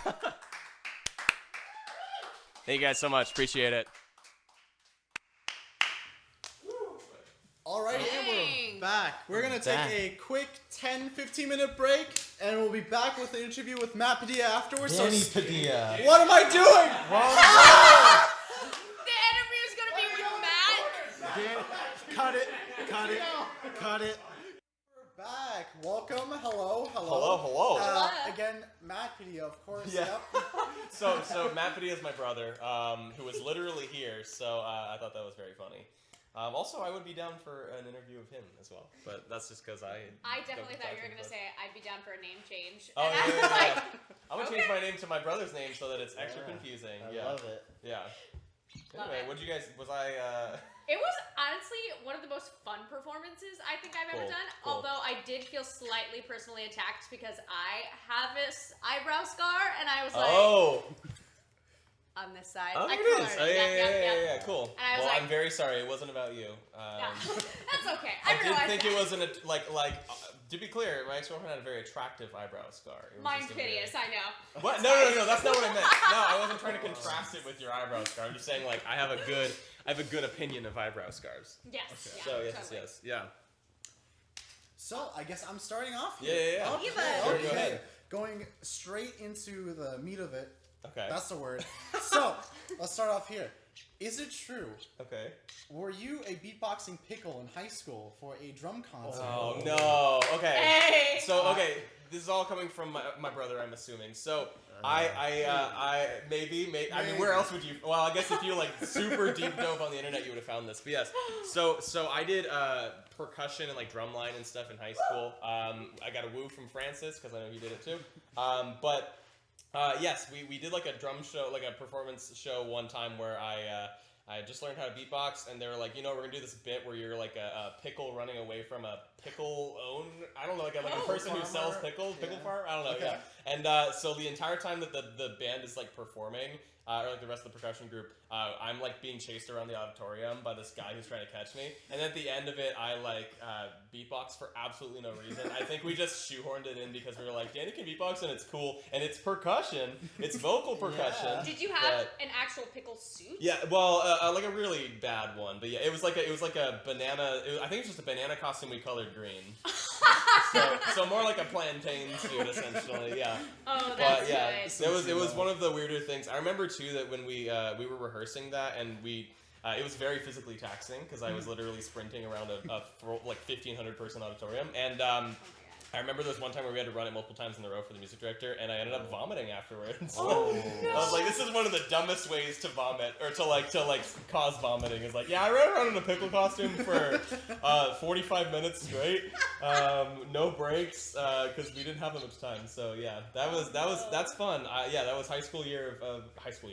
Thank you guys so much. Appreciate it. Alrighty, and we're back. We're going to take a quick 10-15 minute break, and we'll be back with an interview with Matt Padilla afterwards. Danny Padilla. What am I doing? The interview is going to be with Matt. Cut it. Cut it. Cut it. We're back. Welcome. Hello. Hello. Again, Matt Padilla, of course. Yeah. Yep. So Matt Padilla is my brother, who was literally here. So I thought that was very funny. Also, I would be down for an interview of him as well, but that's just because I definitely thought you were gonna say I'd be down for a name change. Oh, And yeah, I was yeah, like, yeah. I'm gonna change my name to my brother's name so that it's extra confusing. I Yeah. love it. Yeah. Love Anyway, it. what'd you guys? Was I? It was honestly one of the most fun performances I think I've ever Cool, done. cool. Although I did feel slightly personally attacked because I have this eyebrow scar, and I was like, Oh. on this side. Oh, I it is. colored Oh, it. yeah. Cool. And I was Well, like- I'm very sorry. It wasn't about you. Yeah. That's okay. I I did realized think that. it wasn't to be clear, my ex-girlfriend had a very attractive eyebrow scar. It was Mine's just a very- hideous, I know. What? No, that's not what I meant. No, I wasn't trying to contrast it with your eyebrow scar. I'm just saying, like, I have a good opinion of eyebrow scars. Yes. Yeah, So totally. yeah. So I guess I'm starting off. Yeah. Okay. Sure, go ahead. Going straight into the meat of it. Okay. That's the word. So let's start off here. Is it true? Okay. Were you a beatboxing pickle in high school for a drum concert? Oh no. Okay. Hey! So this is all coming from my brother, I'm assuming. So I maybe I mean, where else would you? Well, I guess if you like super deep dove on the internet, you would have found this. But yes, so I did percussion and like drumline and stuff in high school. I got a woo from Francis because I know he did it too. But yes, we did like a drum show, like a performance show one time where I just learned how to beatbox, and they were like, we're gonna do this bit where you're like a pickle running away from a pickle I don't know, like a person who sells pickle farm. I don't know. Okay. Yeah. And so the entire time that the band is like performing, or like the rest of the percussion group, I'm like being chased around the auditorium by this guy who's trying to catch me, and at the end of it, I like beatbox for absolutely no reason. I think we just shoehorned it in because we were like, Danny can beatbox and it's cool, and it's percussion, it's vocal percussion. Did you have but- an actual pickle suit? Yeah, well, like a really bad one, but yeah, it was like a banana. I think it was just a banana costume we colored green. so more like a plantain suit essentially. Yeah. Oh, that's But yeah, good. it was one of the weirder things. I remember too that when we were rehearsing that, and it was very physically taxing because I was literally sprinting around a like 1,500 person auditorium, and I remember there was one time where we had to run it multiple times in a row for the music director, and I ended up vomiting afterwards. Oh. I was like, this is one of the dumbest ways to vomit, or to cause vomiting. Is like, yeah, I ran around in a pickle costume for 45 minutes straight, no breaks, because we didn't have that much time. So yeah, that's fun. That was senior year of high school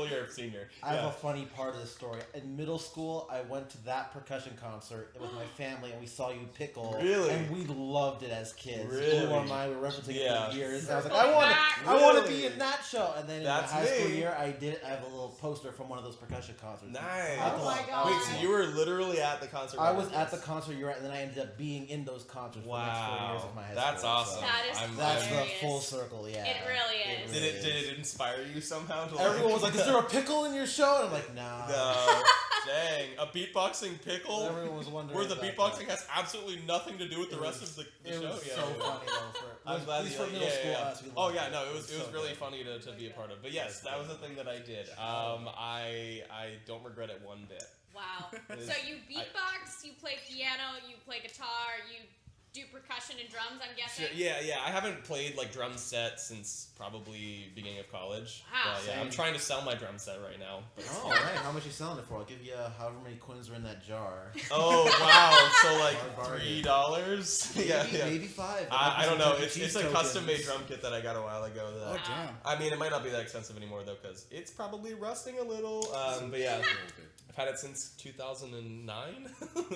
year of senior. I have a funny part of the story. In middle school, I went to that percussion concert with my family, and we saw you pickle. Really? And we loved it as kids. Really? Blew our mind. We were referencing it Yeah. for years. And I was like, Circle I back. want to Really? be in that show. And then in That's my high school me. year, I have a little poster from one of those percussion concerts. Nice. I Oh my thought- God. Wait, so you were literally at the concert? I was at the concert you were at, and then I ended up being in those concerts for the next 4 years of my high school. That's awesome. That is That's hilarious. the full circle, yeah. It really is. Did it inspire you somehow? To Everyone was like, "Is there a pickle in your show?" And I'm like, "Nah." No. Dang, a beatboxing pickle? Everyone was wondering. Where the about beatboxing that. has absolutely nothing to do with the It rest was- of the It show. was Yeah, so yeah, yeah. funny though. I'm glad at least you for like- middle yeah, school. yeah, us, we yeah. Oh loved yeah, it. no, it was so really good. funny to be a part of. But yes, that was the thing that I did. I don't regret it one bit. Wow. It So is- you beatbox, you play piano, you play guitar, you do percussion and drums, I'm guessing? Sure, yeah. I haven't played like drum set since probably beginning of college. Wow. But, yeah, I'm trying to sell my drum set right now. But it's Oh, right. How much you selling it for? I'll give you however many coins are in that jar. Oh wow! So Hard like bargain. $3? Yeah. Maybe $5. I don't know. Some It's a tokens. custom made drum kit that I got a while ago. Oh, That, damn. I mean, it might not be that expensive anymore though, because it's probably rusting a little. But yeah, I've had it since 2009.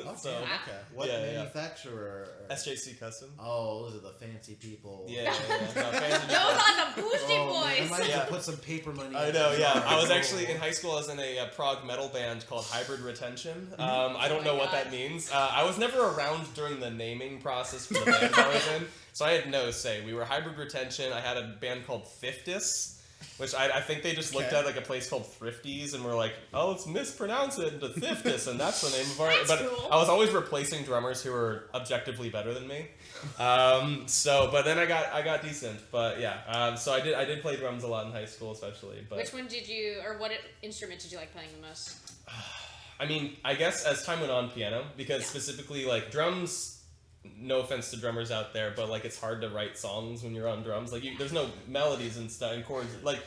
Oh, So damn. Wow. Okay. What Yeah, yeah. manufacturer? SJC Custom. Oh, those are the fancy people. Yeah. No, fans of Those are the boosty Oh, man, I boys! might Yeah. have to put some paper money. I in know, that yeah. jar. I was actually in high school. I was in a prog metal band called Hybrid Retention. I don't know my what God. that means. I was never around during the naming process for the band I was in, so I had no say. We were Hybrid Retention. I had a band called Fiftis, which I think they just looked Okay. at like a place called Thrifties and were like, oh, let's mispronounce it into Thiftis, and that's the name of our. That's but cool. I was always replacing drummers who were objectively better than me. But then I got decent. But yeah, so I did play drums a lot in high school, especially. But Which one did you, or what instrument did you like playing the most? I mean, I guess as time went on, piano, because specifically like drums. No offense to drummers out there, but like it's hard to write songs when you're on drums. Like there's no melodies and stuff and chords. Like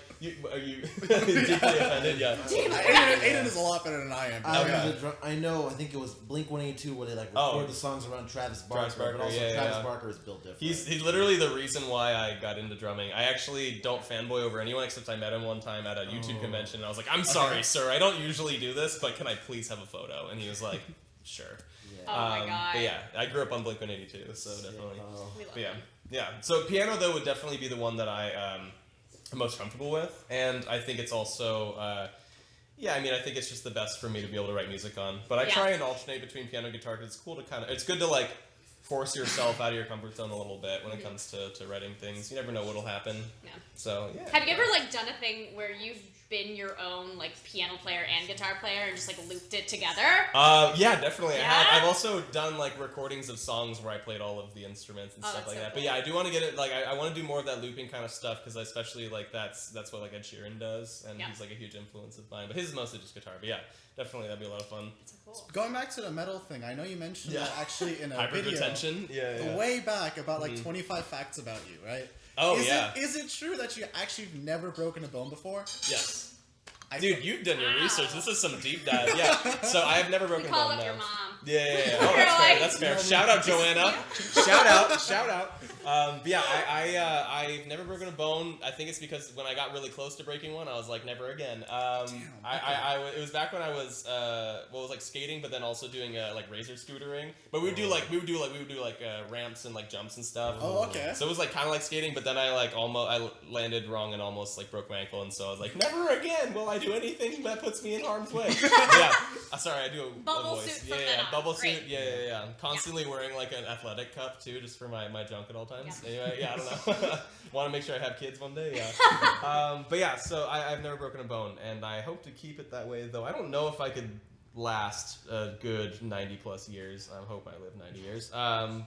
are you deeply offended? Yeah. Aiden is a lot better than I am. I know. I think it was Blink-182 where they like record the songs around Travis Barker, but also Travis Barker is built different. He's literally the reason why I got into drumming. I actually don't fanboy over anyone except I met him one time at a YouTube convention and I was like, I'm sorry, sir, I don't usually do this, but can I please have a photo? And he was like, sure. Yeah. Oh my god. But yeah, I grew up on Blink-182, so definitely. We love But them. yeah. So piano though would definitely be the one that I am most comfortable with, and I think it's also I think it's just the best for me to be able to write music on. But I try and alternate between piano and guitar because it's cool to it's good to like force yourself out of your comfort zone a little bit when it comes to writing things. You never know what'll happen. Yeah. So yeah. Have you ever like done a thing where you've been your own like piano player and guitar player and just like looped it together? Yeah, definitely. Yeah? I have. I've also done like recordings of songs where I played all of the instruments and stuff like that. Cool. But yeah, I do want to get it. Like, I want to do more of that looping kind of stuff because especially like that's what like Ed Sheeran does, and he's like a huge influence of mine. But his is mostly just guitar. But yeah, definitely that'd be a lot of fun. That's cool. Going back to the metal thing, I know you mentioned that actually in a video. Hyperretention. Yeah. Way back about like 25 facts about you, right? Oh, Is it true that you actually have never broken a bone before? Yes. Dude, you've done your research. This is some deep dive. Yeah. So I have never broken a Call bone. up your No. mom. Yeah. Oh, that's fair. Shout out, Joanna. Shout out. But yeah, I've never broken a bone. I think it's because when I got really close to breaking one, I was like, never again. It was back when I was it was like skating, but then also doing like razor scootering. But we would do like ramps and like jumps and stuff. Oh, okay. So it was like kind of like skating, but then I landed wrong and almost like broke my ankle, and so I was like, never again will I do anything that puts me in harm's way. Yeah. Sorry, I do a Bubble voice. suit from Yeah, then on. bubble Great. suit. Yeah. I'm constantly wearing like an athletic cup too, just for my junk at all times. Yeah. Anyway, yeah, I don't know. Want to make sure I have kids one day. Yeah. But yeah, so I've never broken a bone, and I hope to keep it that way. Though I don't know if I could last a good 90 plus years. I hope I live 90 years. But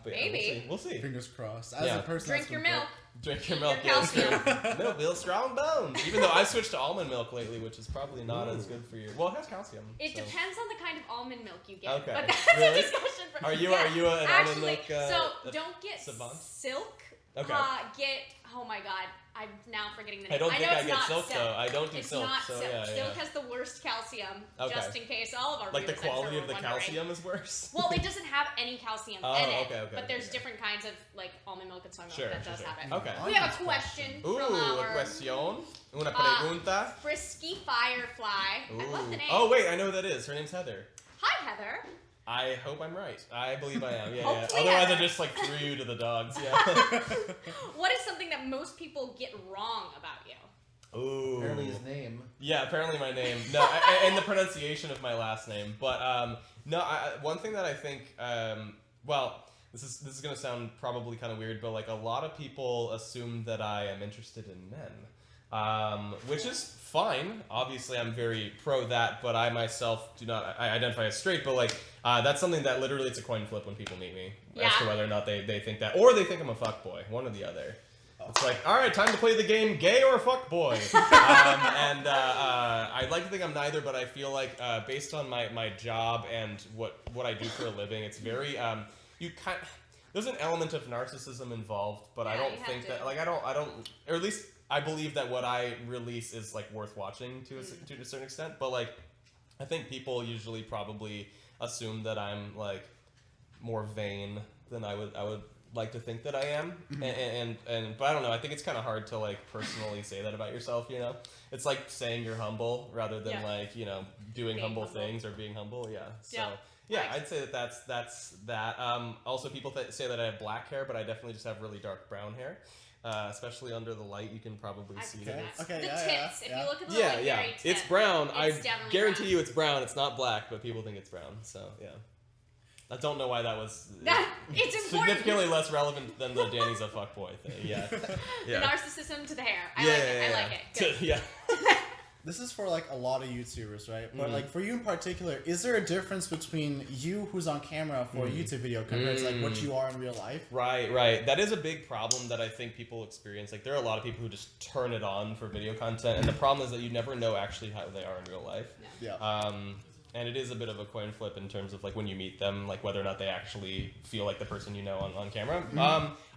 yeah, Maybe. we'll see. Fingers crossed. As a person, Drink your milk. Drink your Eat milk. your calcium. Milk builds strong bones. Even though I switched to almond milk lately, which is probably not as good for you. Well, it has calcium. It so. depends on the kind of almond milk you get. Okay. But that's Really? a discussion for Are you an almond milk? So don't get savant? silk. Okay. Oh my god, I'm now forgetting the name. I don't think I it's get not silk though. I don't do it's silk. not so silk. yeah. Silk has the worst calcium. Okay. Just in case all of our Like the viewers, I'm quality sure of the were wondering. calcium is worse. Well, it doesn't have any calcium Oh, in it. okay, but there's okay. different kinds of like almond milk and soy milk Sure, that sure, does sure. have it. Okay. We have a question Ooh, from a our question. Una pregunta. Frisky Firefly. I love the name. Oh wait, I know who that is. Her name's Heather. Hi, Heather. I hope I'm right. I believe I am. Yeah. Hopefully Otherwise, Heather. I just like threw you to the dogs. Yeah. What is something that most people get wrong about you? Ooh. Apparently his name. Yeah, apparently my name. No, and the pronunciation of my last name. But no, one thing that I think, well, this is gonna sound probably kind of weird, but like a lot of people assume that I am interested in men, which is fine. Obviously, I'm very pro that, but I myself do not. I identify as straight, but like that's something that literally it's a coin flip when people meet me as to whether or not they think that, or they think I'm a fuckboy, one or the other. It's like, all right, time to play the game, gay or fuck boy. I'd like to think I'm neither, but I feel like based on my job and what I do for a living, it's very there's an element of narcissism involved, but I don't think that like I don't, or at least I believe that what I release is like worth watching to a certain extent. But like, I think people usually probably assume that I'm like more vain than I would like to think that I am, and but I don't know. I think it's kind of hard to like personally say that about yourself. You know, it's like saying you're humble rather than like doing being humble things or being humble. Yeah. So yeah, I'd say that's that. Also, people say that I have black hair, but I definitely just have really dark brown hair. Especially under the light, you can probably see that. Okay, the yeah, tits. yeah, If yeah. you look at the Yeah. It's brown. I definitely guarantee brown. you it's brown. It's not black, but people think it's brown. So yeah. I don't know why that was it's important. significantly less relevant than the Danny's a fuckboy thing. Yeah. The narcissism to the hair. I like it. Good. Yeah. This is for like a lot of YouTubers, right? But like for you in particular, is there a difference between you who's on camera for a YouTube video compared to like what you are in real life? Right. That is a big problem that I think people experience. Like there are a lot of people who just turn it on for video content, and the problem is that you never know actually how they are in real life. Yeah. and it is a bit of a coin flip in terms of like when you meet them, like whether or not they actually feel like the person you know on camera.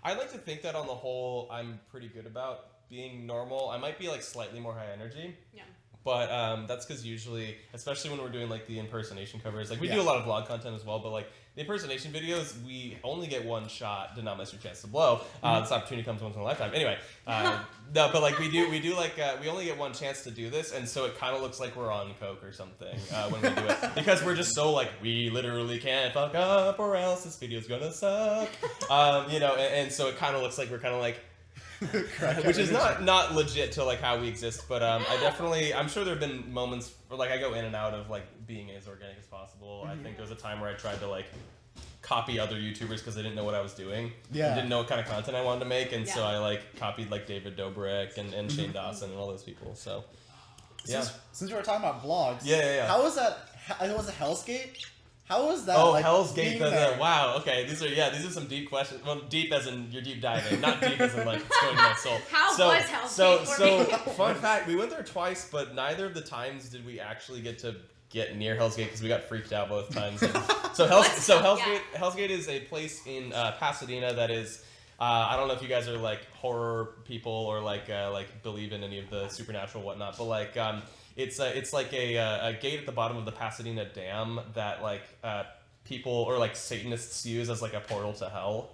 I like to think that on the whole, I'm pretty good about being normal. I might be like slightly more high energy. Yeah. But that's because usually, especially when we're doing like the impersonation covers, like we do a lot of vlog content as well. But like the impersonation videos, we only get one shot. Did not miss your chance to blow. This opportunity comes once in a lifetime. Anyway, no, but like we do like we only get one chance to do this, and so it kind of looks like we're on coke or something when we do it because we're just so like we literally can't fuck up or else this video's gonna suck. And so it kind of looks like we're kind of like. Which is not legit to like how we exist, but I'm sure there have been moments where like I go in and out of like being as organic as possible. I think there was a time where I tried to like copy other YouTubers because I didn't know what I was doing. Yeah. I didn't know what kind of content I wanted to make, and so I like copied like David Dobrik and Shane Dawson and all those people. So Since we were talking about vlogs, yeah. Was it Hell's Gate? How was that? Oh, like, Hell's Gate. Wow. Okay. These are some deep questions. Well, deep as in you're deep diving, not deep as in like it's going to my soul. How was Hell's Gate for me? Fun fact: we went there twice, but neither of the times did we actually get near Hell's Gate because we got freaked out both times. Hell's Gate is a place in Pasadena that is. I don't know if you guys are like horror people or like believe in any of the supernatural whatnot, but like it's like a gate at the bottom of the Pasadena Dam that like people or like Satanists use as like a portal to hell.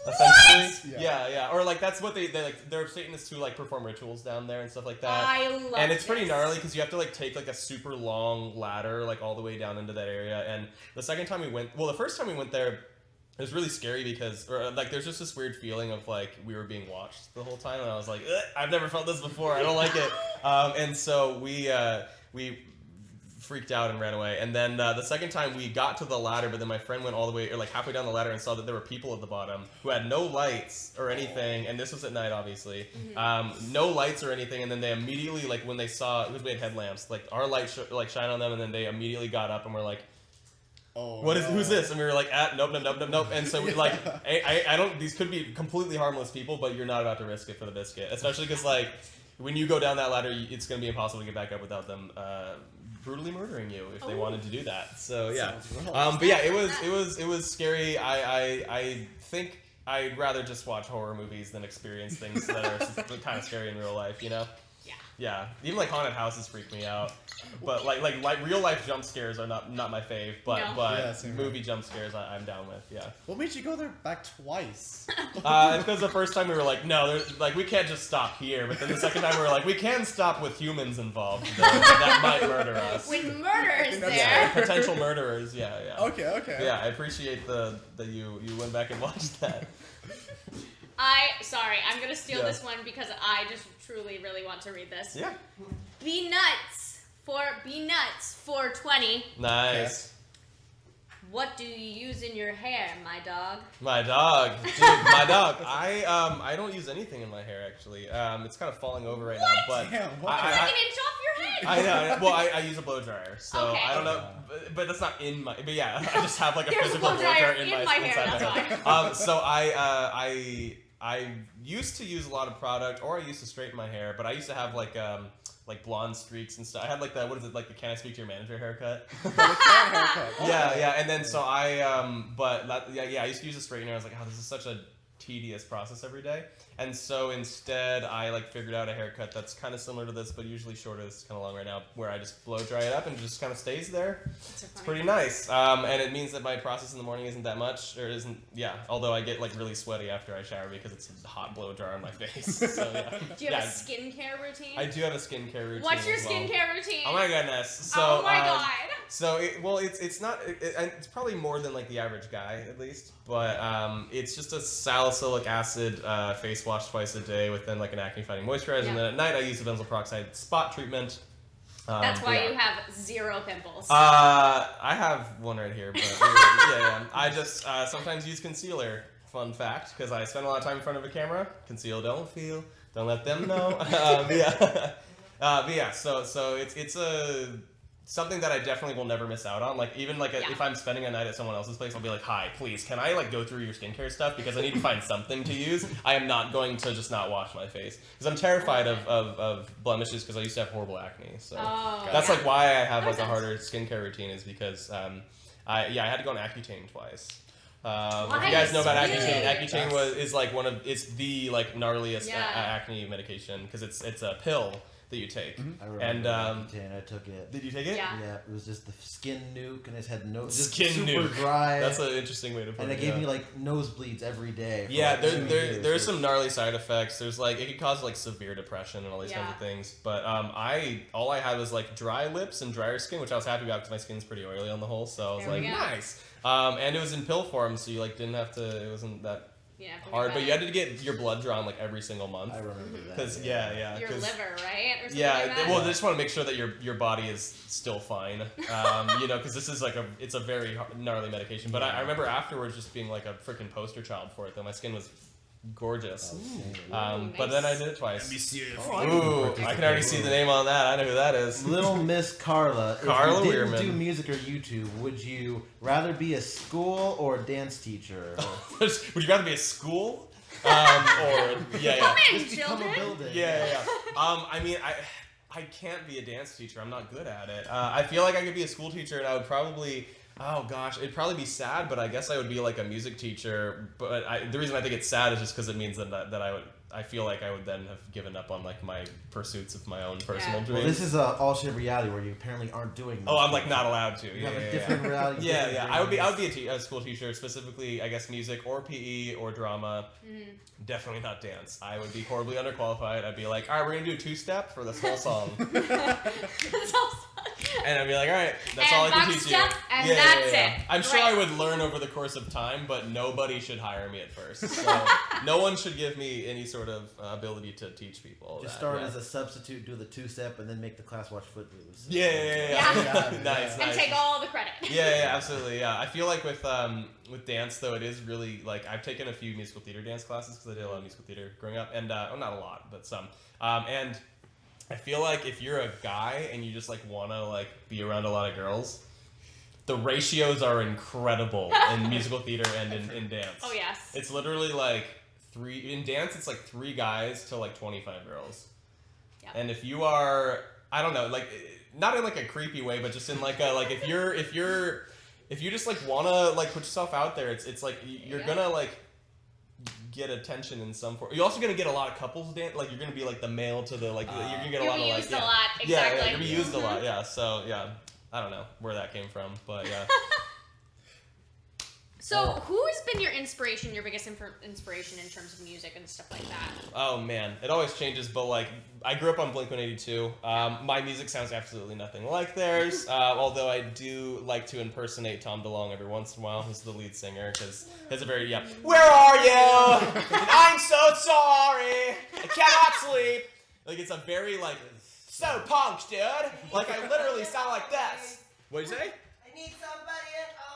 Essentially, yeah, or like that's what they like. There are Satanists who like perform rituals down there and stuff like that. I love and it's pretty gnarly because you have to like take like a super long ladder like all the way down into that area. And the first time we went there. It was really scary because, there's just this weird feeling of, like, we were being watched the whole time, and I was like, I've never felt this before, I don't like it. And so we freaked out and ran away. And then the second time we got to the ladder, but then my friend went all the way, or like halfway down the ladder and saw that there were people at the bottom who had no lights or anything, and this was at night, obviously. No lights or anything, and then they immediately, like, when they saw, because we had headlamps, like, our lights shine on them, and then they immediately got up and were like, who's this? And we were like, nope. And so we like, I don't, these could be completely harmless people, but you're not about to risk it for the biscuit. Especially because like, when you go down that ladder, it's going to be impossible to get back up without them brutally murdering you if they wanted to do that. So yeah. But yeah, it was scary. I think I'd rather just watch horror movies than experience things that are kind of scary in real life, you know? Yeah, even like haunted houses freak me out, but like real life jump scares are not my fave. But movie jump scares I'm down with. Yeah. What made you go there back twice? It's because the first time we were like, no, like we can't just stop here. But then the second time we were like, we can stop with humans involved that might murder us. With murderers there. Yeah, potential murderers. Yeah. Okay. Yeah, I appreciate that you went back and watched that. I'm gonna steal this one because I just truly really want to read this. Yeah. Be nuts for 20. Nice. What do you use in your hair, my dog? My dog, dude, my dog. I don't use anything in my hair actually. It's kind of falling over right now, but Damn, It's like an inch off your head. I know. Well, I use a blow dryer, so Okay. I don't know, but that's not in my. But yeah, I just have like a There's physical a blow dryer in my hair, inside my that's hair. So I used to use a lot of product, or I used to straighten my hair, but I used to have like blonde streaks and stuff. I had like the the can I speak to your manager haircut? Yeah, and then so I I used to use a straightener. I was like, oh, this is such a tedious process every day, and so instead I like figured out a haircut that's kind of similar to this, but usually shorter. This is kind of long right now, where I just blow dry it up and it just kind of stays there. So it's pretty nice, and it means that my process in the morning isn't that much, or isn't. Yeah, although I get like really sweaty after I shower because it's a hot blow dryer on my face. So yeah. Do you have a skincare routine? I do have a skincare routine. What's your as well. skincare routine? Oh my goodness! So, oh my god! So it's not. It's probably more than like the average guy at least, but it's just a salicylic acid face wash twice a day with then like an acne fighting moisturizer, and then at night I use a benzoyl peroxide spot treatment. That's why you have 0 pimples. I have one right here, but yeah. I just sometimes use concealer. Fun fact, because I spend a lot of time in front of a camera. Conceal, don't feel. Don't let them know. But yeah. So it's a. something that I definitely will never miss out on. Like even like if I'm spending a night at someone else's place, I'll be like, "Hi, please, can I like go through your skincare stuff because I need to find something to use. I am not going to just not wash my face because I'm terrified of blemishes because I used to have horrible acne. So that's like why I have like a harder skincare routine is because I had to go on Accutane twice. If you guys know about Accutane, Accutane is like it's the like gnarliest acne medication because it's a pill that you take. I remember Accutane. I took it. Did you take it? Yeah, it was just the skin nuke, and it had just skin super nuke. dry. That's an interesting way to put it. And it gave me like nosebleeds every day. Yeah, there's some gnarly side effects. There's like it could cause like severe depression and all these kinds of things. But all I had was like dry lips and drier skin, which I was happy about because my skin's pretty oily on the whole. So I was like, nice. And it was in pill form, so you like didn't have to. It wasn't that hard, but you had to get your blood drawn like every single month. I remember that. Because your liver, right? Or something yeah, like that? well, they just want to make sure that your body is still fine. Because this is like it's a very gnarly medication. But I remember afterwards just being like a freaking poster child for it. Though my skin was gorgeous. Nice. But then I did it twice. Ooh, I can already see the name on that. I know who that is. Little Miss Carla. Carla if you didn't Weirman. do music or YouTube, would you rather be a school or a dance teacher? Would you rather be a school? Or Come in, Just become a children. building. Yeah. I mean, I can't be a dance teacher. I'm not good at it. I feel like I could be a school teacher, and I would probably. Oh gosh, it'd probably be sad, but I guess I would be like a music teacher. But the reason I think it's sad is just because it means that I feel like I would then have given up on like my pursuits of my own personal dreams. Well, this is a all-shit reality where you apparently aren't doing this. Oh, I'm like not allowed to. You have a different reality. Yeah. I would be a school teacher, specifically I guess music or PE or drama. Definitely not dance. I would be horribly underqualified. I'd be like, all right, we're gonna do a two-step for this whole song. And I'd be like, all right, that's all I can teach you. And that's it. I'm sure I would learn over the course of time, but nobody should hire me at first. So no one should give me any sort of ability to teach people. Just start as a substitute, do the two-step, and then make the class watch Footloose. Yeah. Nice. And take all the credit. Yeah, absolutely. Yeah, I feel like with dance though, it is really like I've taken a few musical theater dance classes because I did a lot of musical theater growing up, and not a lot, but some. And I feel like if you're a guy and you just like wanna like be around a lot of girls, the ratios are incredible in musical theater and in dance. Oh yes. It's literally like in dance. It's like 3 guys to like 25 girls. Yep. And if you are, I don't know, like not in like a creepy way, but just in like a like if you just like wanna like put yourself out there, it's like you're gonna like get attention in some form. You're also gonna get a lot of couples dance. Like you're gonna be like the male to the like you're gonna get a lot of like used a lot. Exactly. Yeah, you're gonna be used a lot. Yeah. So yeah, I don't know where that came from, but yeah. So, who has been your inspiration, your biggest inspiration in terms of music and stuff like that? Oh man, it always changes. But like, I grew up on Blink-182. My music sounds absolutely nothing like theirs. Although I do like to impersonate Tom DeLonge every once in a while, who's the lead singer, because he's a very Where are you? I'm so sorry. I cannot sleep. Like it's a very like so punks, dude. Like I literally sound like this. What'd you say? I need somebody at home.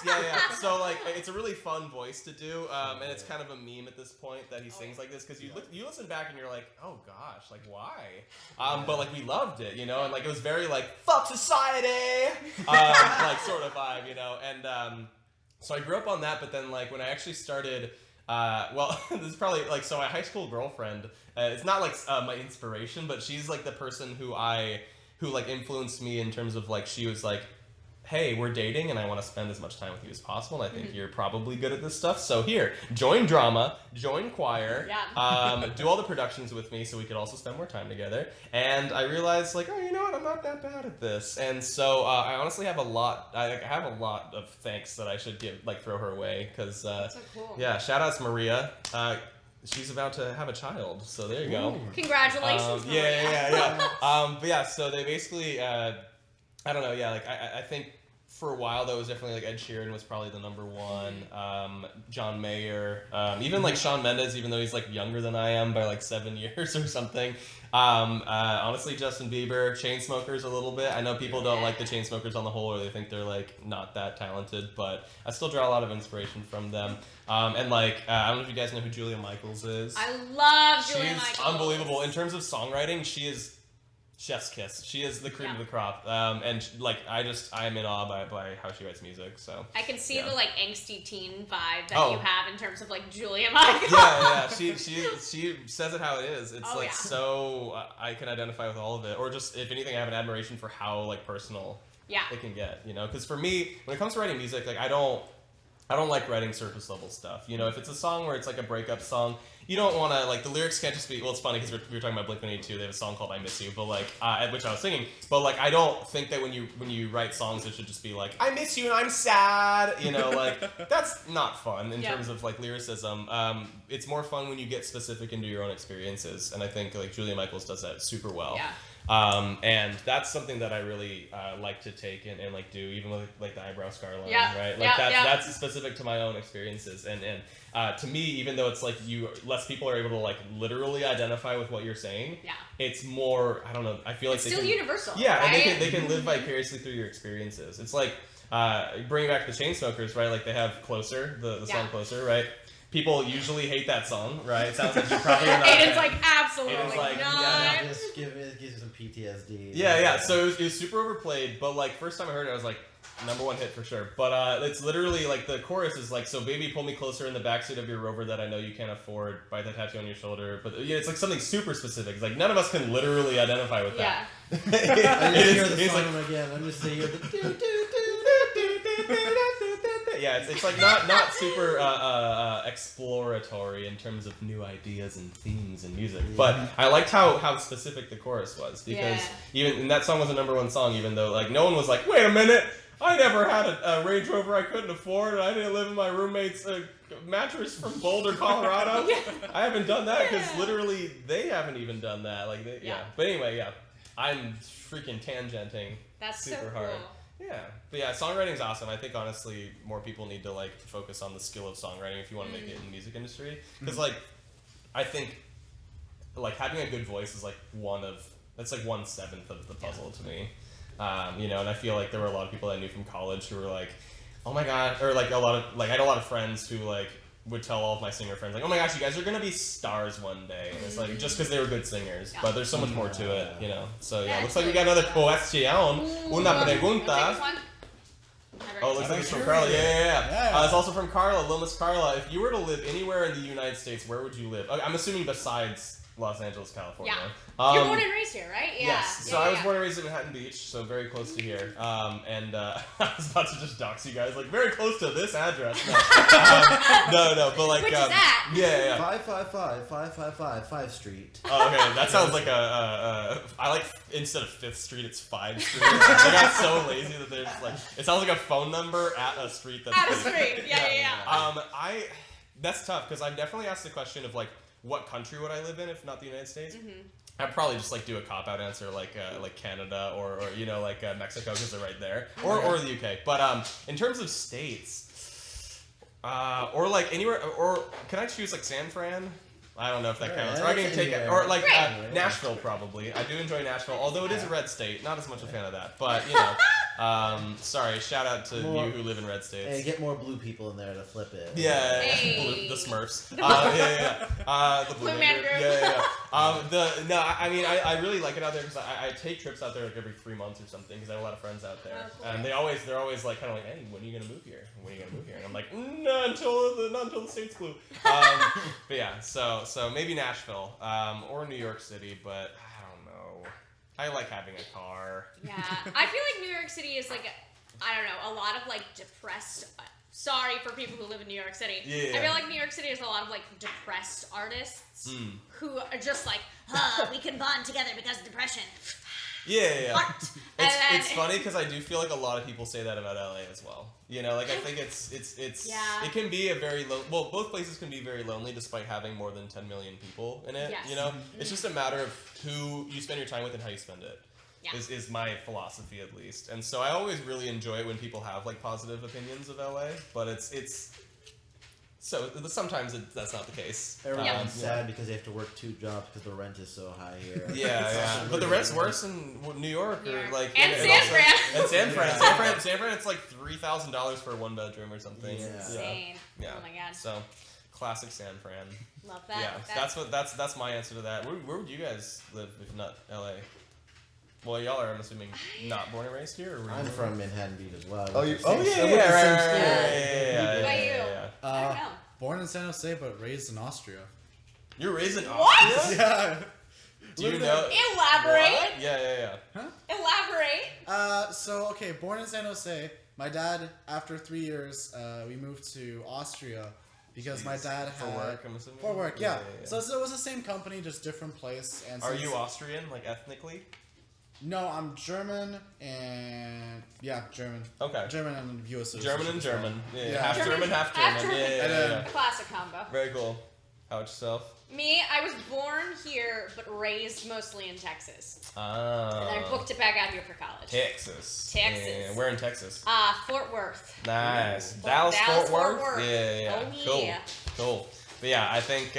Yeah. So like, it's a really fun voice to do, and it's kind of a meme at this point that he sings like this because you listen back and you're like, oh gosh, like why? But like we loved it, you know, and like it was very like fuck society, like sort of vibe, you know, and so I grew up on that, but then like when I actually started. This is probably like so. My high school girlfriend. It's not like my inspiration, but she's like the person who like influenced me in terms of like she was like, hey, we're dating and I want to spend as much time with you as possible, and I think you're probably good at this stuff. So here, join drama, join choir, do all the productions with me so we could also spend more time together. And I realized, like, oh, you know what? I'm not that bad at this. And so I honestly have a lot of thanks that I should throw her away because, so cool. Yeah, shout out to Maria. She's about to have a child, so there you go. Congratulations, Maria. Yeah. But yeah, so they basically... I don't know, yeah, like, I think for a while, though, it was definitely, like, Ed Sheeran was probably the number one, John Mayer, even, like, Shawn Mendes, even though he's, like, younger than I am by, like, 7 years or something, honestly, Justin Bieber, Chainsmokers a little bit. I know people don't like the Chainsmokers on the whole, or they think they're, like, not that talented, but I still draw a lot of inspiration from them, and, like, I don't know if you guys know who Julia Michaels is. I love Julia Michaels. She's unbelievable. In terms of songwriting, she is chef's kiss. She is the cream of the crop. And I am in awe by how she writes music. So I can see the like angsty teen vibe that Oh. you have in terms of like Julia Michaels. yeah. She says it how it is. It's Oh, like yeah. so I can identify with all of it, or just if anything, I have an admiration for how like personal Yeah. it can get. You know, because for me, when it comes to writing music, like I don't like writing surface level stuff. You know, if it's a song where it's like a breakup song, you don't want to, like, the lyrics can't just be, well, it's funny because we were talking about Blink-182, they have a song called I Miss You, but like, which I was singing, but like, I don't think that when you write songs, it should just be like, I miss you and I'm sad, you know, like, that's not fun in terms of like lyricism. It's more fun when you get specific into your own experiences, and I think like Julia Michaels does that super well. Yeah. And that's something that I really like to take and like do, even with like the eyebrow scar line, Yeah. right? Like Yeah, that's specific to my own experiences, and to me, even though it's like less people are able to like literally identify with what you're saying, Yeah. it's more, I don't know, I feel like It's they still can, universal. yeah, right? and they can live vicariously through your experiences. It's like bringing back the Chainsmokers, right? Like they have Closer, the song Closer, right? People usually hate that song, right? It sounds like you're probably not. Aiden's like, absolutely Aiden's like, not. yeah, It gives you some PTSD. Yeah. So it was super overplayed, but like first time I heard it, I was like, #1 hit for sure. But it's literally like the chorus is like, so baby, pull me closer in the backseat of your Rover that I know you can't afford. Bite the tattoo on your shoulder. But yeah, it's like something super specific. It's like none of us can literally identify with that. Yeah. I just hear the It's song like- again. I'm just hear the Yeah, it's like not super exploratory in terms of new ideas and themes and music, but I liked how specific the chorus was, because even and that song was a #1 song, even though like no one was like, wait a minute, I never had a Range Rover I couldn't afford, and I didn't live in my roommate's mattress from Boulder, Colorado. I haven't done that because literally they haven't even done that. Like But anyway, I'm freaking tangenting. That's super so hard. cool. Yeah, but yeah, songwriting's awesome. I think honestly, more people need to like focus on the skill of songwriting if you want to make it in the music industry. Because like, I think like having a good voice is like that's like 1/7 of the puzzle to me. You know, and I feel like there were a lot of people I knew from college who were like, oh my god, or like I had a lot of friends who like would tell all of my singer friends like, oh my gosh, you guys are gonna be stars one day, and it's like just because they were good singers, but there's so much more to it, you know. So yeah, looks like we got another question. Una pregunta. Oh, it looks like it's from Carla. Yeah. It's also from Carla, Lil Miss Carla. If you were to live anywhere in the United States, where would you live? I'm assuming besides Los Angeles, California. You're born and raised here, right? Yeah. Yes. So I was born and raised in Manhattan Beach, so very close to here. And I was about to just dox you guys, like very close to this address. No, but like Which is that? Yeah. 555 5 Street. Oh, okay, that sounds like I like instead of 5th Street, it's 5 Street. I got so lazy that there's like it sounds like a phone number at a street that's At a big. street. Yeah. That's tough because I've definitely asked the question of like, what country would I live in if not the United States? Mm-hmm. I'd probably just like do a cop-out answer like Canada or you know like Mexico because they're right there, or the UK. But in terms of states, or like anywhere, or can I choose like San Fran? I don't know if that counts. Or I can take it, or like Nashville probably. I do enjoy Nashville, although it is a red state. Not as much a fan of that, but you know. Sorry, shout out to you who live in red states. Hey, get more blue people in there to flip it. Yeah, Hey. the Smurfs. The Blue Man Group. I mean, I really like it out there because I take trips out there like every 3 months or something because I have a lot of friends out there, Oh, cool. and they're always like kind of like, hey, when are you gonna move here? When are you gonna move here? And I'm like, not until the state's blue. But yeah, so maybe Nashville or New York City, but I don't know. I like having a car. Yeah. I feel like New York City is like, I don't know, a lot of like depressed. Sorry for people who live in New York City. Yeah. I feel like New York City is a lot of like depressed artists who are just like, we can bond together because of depression. Yeah. Art. And then- It's funny because I do feel like a lot of people say that about LA as well. You know, like I think it's Yeah. it can be a very both places can be very lonely despite having more than 10 million people in it. Yes. You know, it's just a matter of who you spend your time with and how you spend it. Yeah. Is my philosophy at least, and so I always really enjoy it when people have like positive opinions of LA, but it's so sometimes that's not the case. Everyone's sad because they have to work 2 jobs because the rent is so high here. Yeah. But the rent's worse in New York, New York. or like And San also- Fran. And San Fran. Yeah. San Fran, it's like $3,000 for a 1-bedroom or something. Yeah. Insane. Yeah. Oh my god. So, classic San Fran. Love that. Yeah, that's my answer to that. Where would you guys live if not LA? Well, y'all are, I'm assuming, not born and raised here? Or were you I'm born- from Manhattan Beach as well. Oh, you? Same- Oh, I went yeah, to yeah, the right, same right, school. yeah, What about you? yeah. I don't know. Born in San Jose, but raised in Austria. You're raised in What? Austria? Yeah. Do you know? Elaborate. What? Yeah. Elaborate. So okay, born in San Jose. My dad, after 3 years, we moved to Austria because my dad For had work, I'm assuming? For work, yeah. Yeah. So it was the same company, just different place. And Are since- you Austrian, like ethnically? No, I'm German and German. Okay. German and U.S. citizen. German and German. Yeah, Yeah. half German, half German. Yeah, And yeah, then- yeah. Classic combo. Very cool. How about yourself? Me, I was born here but raised mostly in Texas. Ah. And I booked it back out here for college. Texas. Texas. Yeah, where in Texas? Fort Worth. Nice. Ooh. Dallas, Dallas, Fort Fort Worth? Worth. Yeah. Oh, yeah. Cool. But yeah, I think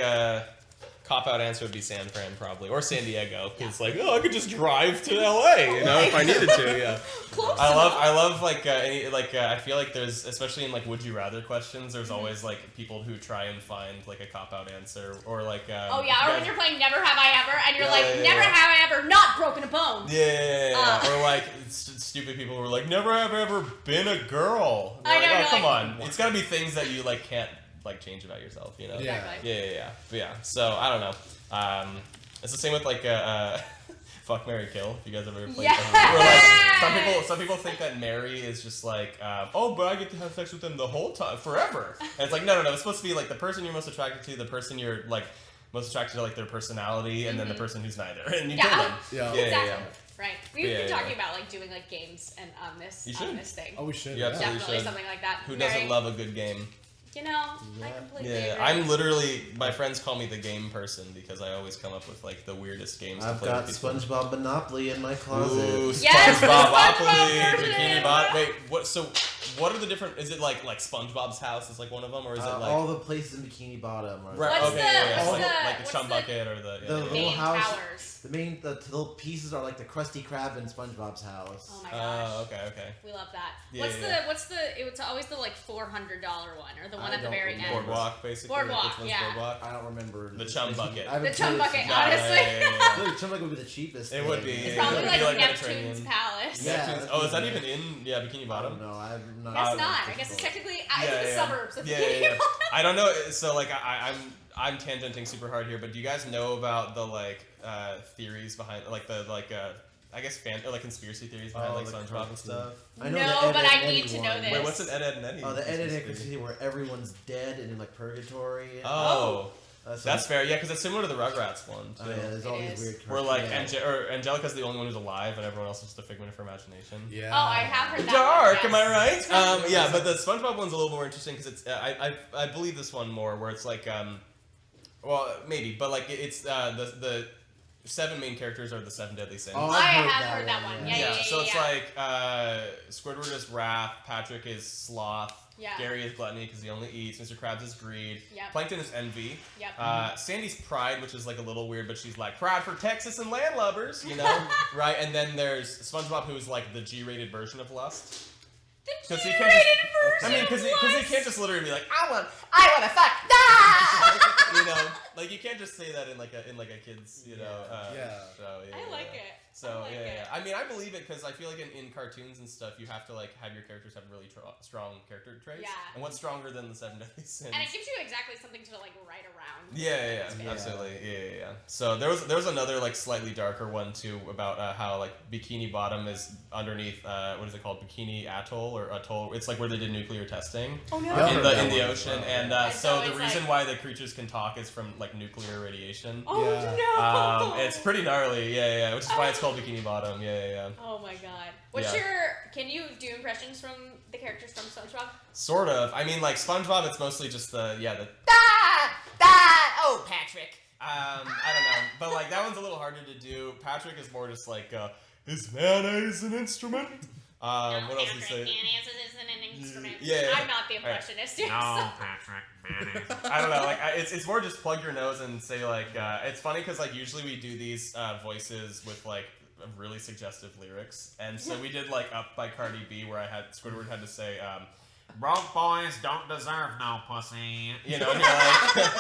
cop-out answer would be San Fran probably. Or San Diego. Because it's like, oh, I could just drive to LA, you know, if I needed to, yeah. Close I enough. love like I feel like there's, especially in like would you rather questions, there's always like people who try and find like a cop out answer or like Oh yeah, or when you're playing Never Have I Ever, and you're Yeah, like, yeah, Never yeah. have I ever not broken a bone. yeah. Or like stupid people who are like never have ever been a girl. I You're know, like, you're oh, come like- on, it's got to be things that you like can't like change about yourself, you know? Yeah. Exactly. Yeah. But yeah. So I don't know. It's the same with like fuck, marry, kill. If you guys ever played Yes! or like some people think that marry is just like oh, but I get to have sex with them the whole time forever. And it's like no. It's supposed to be like the person you're most attracted to, the person you're like most attracted to, like their personality, and then the person who's neither, and you kill them. Yeah. Exactly. Right. We've Yeah, been yeah. talking about like doing like games and on this You should. thing. Oh, we should. You absolutely Definitely should. something like that. Who Mary, doesn't love a good game? You know, I completely Yeah, agree. I'm literally. My friends call me the game person because I always come up with like the weirdest games to I've play got with people. SpongeBob Monopoly in my closet. Ooh, Yes, the SpongeBob SpongeBob Bikini version. Bot. Wait, what? So, what are the different? Is it like SpongeBob's house is like one of them, or is it like all the places in Bikini Bottom. Are right? What's okay, the- yeah, what's like, the- like the what's chum the- bucket or the. the Yeah, little Game house. Towers. The little pieces are like the Krusty Krab in SpongeBob's house. Oh my gosh. okay. We love that. Yeah, what's yeah. it's always the like $400 one or the one I at the don't very remember. end. Boardwalk, basically. Boardwalk, Which one's yeah. Boardwalk? I don't remember. The chum bucket. I haven't The chum played- bucket, No, honestly. yeah. I feel like chum bucket would be the cheapest. It would thing. be, It's yeah. probably It'd like be like Neptune's Mediterranean. Palace. Yeah. Neptune's. that's Oh, is that what even in Bikini I Bottom? don't know. I'm not. Guess Um, not. I guess it's technically it's in the yeah. suburbs of Yeah, Bikini yeah. Bottom. I don't know. So like I'm tangenting super hard here, but do you guys know about the like theories behind like the like I guess fan or like conspiracy theories behind like the SpongeBob and stuff? I know No, the Ed, but Ed, I Eddie need to know one. this. Wait, what's an Ed, Ed and Eddie? Oh, the Ed, Ed, Ed conspiracy? conspiracy where everyone's dead and in like purgatory. Oh, So that's fair. Yeah, because it's similar to the Rugrats one too. Oh yeah, there's all It these is. weird. Where like yeah. Angelica's the only one who's alive, and everyone else is just a figment of her imagination. Yeah. Oh, I have heard that. Dark, one, am yes. I right? Yeah, but the SpongeBob one's a little more interesting because it's I believe this one more where it's like well maybe, but like it's the 7 main characters are the 7 deadly sins. Oh, I I've have heard that one. Yeah, So it's like Squidward is wrath, Patrick is sloth, Yeah. Gary is gluttony because he only eats, Mr. Krabs is greed, Yep. Plankton is envy, Yep. Sandy's pride, which is like a little weird, but she's like pride for Texas and landlubbers, you know, right? And then there's SpongeBob, who's like the G-rated version of lust. The he can't just, G-rated I mean, version because he was- can't just literally be like, I want to fuck, you know, like you can't just say that in like a kid's, you know, Yeah. show. Yeah, I like yeah. it. So I like yeah, it. yeah. I mean, I believe it because I feel like in cartoons and stuff, you have to like have your characters have really strong character traits. Yeah. And what's stronger than the 7 deadly sins? And it gives you exactly something to like write around. Yeah, Yeah. absolutely. Yeah. So there was another like slightly darker one too about how like Bikini Bottom is underneath what is it called, Bikini Atoll or Atoll? It's like where they did nuclear testing Oh no. Yeah. in I've heard the that one. ocean, and It's so the always, reason like- why the creatures can talk is from like nuclear radiation. Oh Yeah. no. It's pretty gnarly, yeah, which is why it's called Bikini Bottom, yeah. Oh my god. What's Yeah. can you do impressions from the characters from SpongeBob? Sort of. I mean, like SpongeBob, it's mostly just the Oh, Patrick. I don't know, but like that one's a little harder to do. Patrick is more just like, is mayonnaise an instrument? What else do you say? Mayonnaise isn't an instrument. Yeah. I'm not the impressionist. so- Patrick. Mayonnaise. I don't know, like it's more just plug your nose and say like, it's funny because like usually we do these voices with like really suggestive lyrics, and so we did like Up by Cardi B where Squidward had to say, Broke boys don't deserve no pussy. you know, and you're like,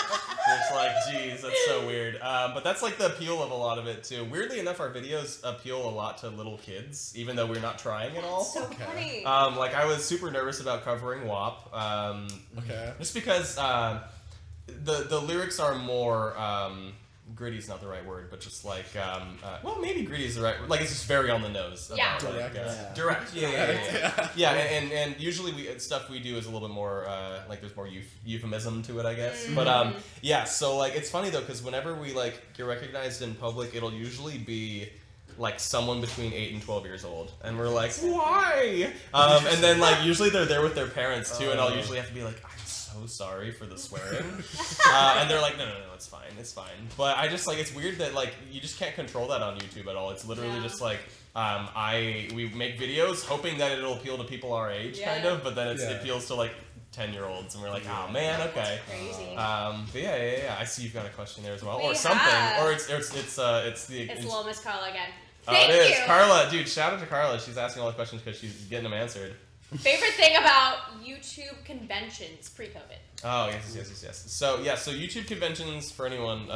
It's like, geez, that's so weird. But that's like the appeal of a lot of it too. Weirdly enough, our videos appeal a lot to little kids, even though we're not trying at all. So funny. Like I was super nervous about covering WAP. Just because the lyrics are more gritty's not the right word, but just like well, maybe gritty is the right word. Like it's just very on the nose. Yeah. About, like, Direct. direct. Yeah. And usually stuff we do is a little bit more like there's more euphemism to it, I guess. But yeah. So like it's funny though because whenever we like get recognized in public, it'll usually be like someone between 8 and 12 years old, and we're like, why? And then like usually they're there with their parents too, and I'll usually have to be like, I'm so sorry for the swearing, and they're like, no, it's fine. But I just like it's weird that like you just can't control that on YouTube at all. It's literally just like we make videos hoping that it'll appeal to people our age, kind of, but then it appeals to like 10-year-olds, and we're like, oh man, okay. Crazy. But yeah. I see you've got a question there as well, We or something, have. or it's Little Miss Carla again. Oh, Thank it is. you. Carla, dude, shout out to Carla. She's asking all the questions because she's getting them answered. Favorite thing about YouTube conventions pre-COVID? Oh, yes. So YouTube conventions, for anyone,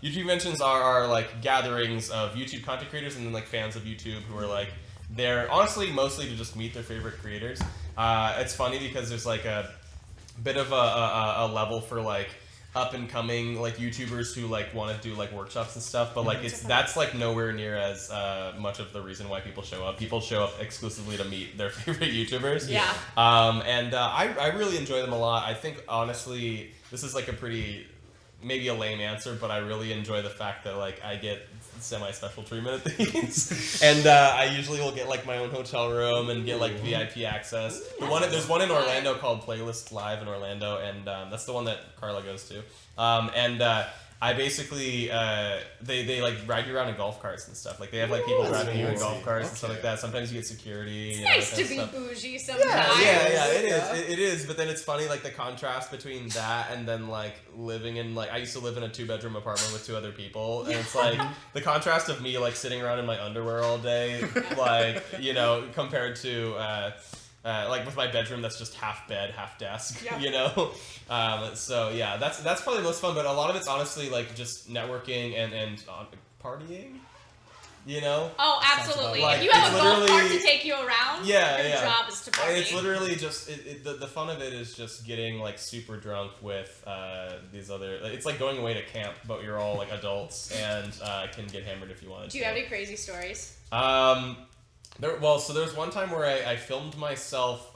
YouTube conventions are like gatherings of YouTube content creators and then like fans of YouTube who are like, they're honestly mostly to just meet their favorite creators. It's funny because there's like a bit of a level for like up and coming like YouTubers who like want to do like workshops and stuff, but like that's like nowhere near as much of the reason why people show up. People show up exclusively to meet their favorite YouTubers. Yeah. I really enjoy them a lot. I think honestly this is like a pretty maybe a lame answer, but I really enjoy the fact that like I get semi-special treatment at these, and I usually will get like my own hotel room and get like VIP access. There's one in Orlando called Playlist Live in Orlando, and that's the one that Carla goes to. I basically they like ride you around in golf carts and stuff. Like they have like people driving you in golf carts and stuff like that. Sometimes you get security. It's you know, nice to that be kind of stuff. bougie sometimes. Yeah, it is. But then it's funny, like the contrast between that and then like living in like I used to live in a 2-bedroom apartment with 2 other people, and it's like the contrast of me like sitting around in my underwear all day, like you know, compared to like with my bedroom that's just half bed, half desk, you know. So yeah, that's probably the most fun. But a lot of it's honestly like just networking and partying. You know? Oh, absolutely. Like, if you have a golf cart literally- to take you around, your job is to party. And it's literally just the fun of it is just getting like super drunk with these other. It's like going away to camp, but you're all like adults and can get hammered if you want. Do you have any crazy stories? There was one time where I filmed myself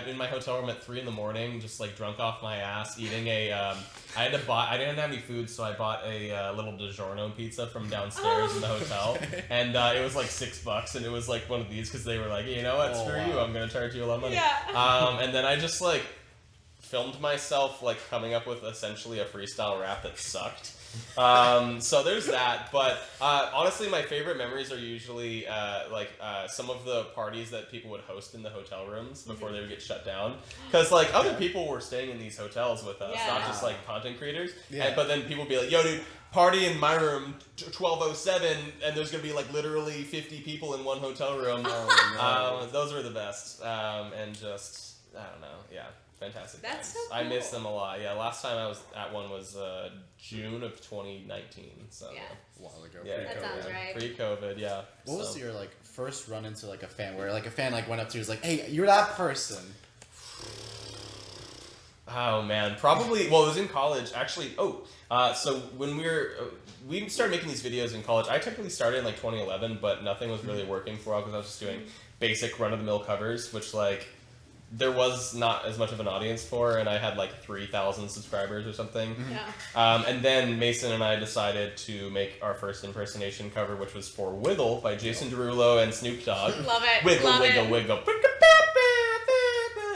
in my hotel room at 3 a.m, just like drunk off my ass, eating I didn't have any food, so I bought a little DiGiorno pizza from downstairs in the hotel, and it was like $6, and it was like one of these because they were like, you know what, screw you, I'm gonna charge you a lot of money. Yeah. And then I just like filmed myself like coming up with essentially a freestyle rap that sucked. So there's that, but honestly my favorite memories are usually some of the parties that people would host in the hotel rooms before they would get shut down, because like other people were staying in these hotels with us, not just like content creators, but then people would be like, yo dude, party in my room 1207, and there's gonna be like literally 50 people in one hotel room. Those are the best, and just I don't know, fantastic. That's times. so I miss cool. them a lot. Yeah, last time I was at one was June of 2019. So Yeah. A while ago. yeah, That sounds right. Pre-COVID, yeah. What was your like first run into like a fan where like a fan like went up to you and was like, hey, you're that person? Oh man, probably. Well, it was in college actually. So when we started making these videos in college. I technically started in like 2011, but nothing was really working for a while because I was just doing basic run-of-the-mill covers, which like there was not as much of an audience for, and I had like 3,000 subscribers or something. Yeah. And then Mason and I decided to make our first impersonation cover, which was for Wiggle by Jason Derulo and Snoop Dogg. Love it. Wiggle, Love wiggle, it. wiggle.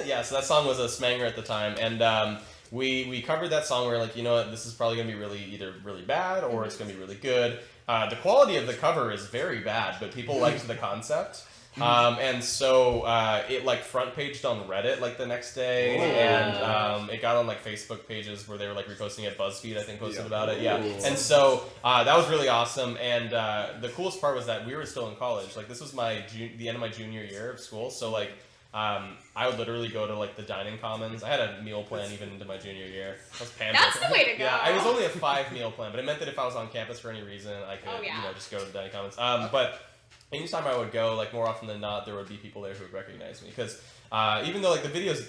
Yeah, so that song was a smanger at the time, and we covered that song. We were like, you know what, this is probably gonna be either really bad or it's gonna be really good. The quality of the cover is very bad, but people liked the concept. And so it like front paged on Reddit like the next day, and it got on like Facebook pages where they were like reposting it. BuzzFeed I think posted about it, and so that was really awesome. And the coolest part was that we were still in college. Like this was the end of my junior year of school, so like I would literally go to like the dining commons. I had a meal plan even into my junior year. I was pampered. That's the way to go. Yeah, I was only a 5 meal plan, but it meant that if I was on campus for any reason, I could just go to the dining commons. But anytime I would go, like more often than not, there would be people there who would recognize me because even though like the videos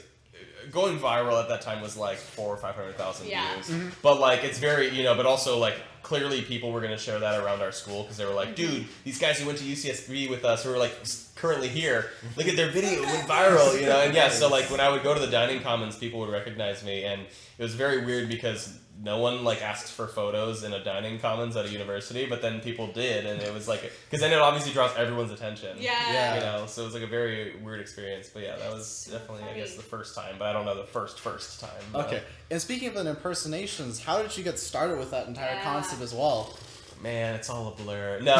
going viral at that time was like 400,000 or 500,000 views, but like it's very but also like clearly people were gonna share that around our school because they were like, dude, these guys who went to UCSB with us who are like currently here, look at their video, it went viral, and so like when I would go to the dining commons, people would recognize me, and it was very weird because no one like asks for photos in a dining commons at a university, but then people did, and it was like because then it obviously draws everyone's attention. So it was like a very weird experience. But yeah, that was definitely I guess the first time, but I don't know the first time. Okay, and speaking of the impersonations, how did you get started with that entire concept as well? Man, it's all a blur. No,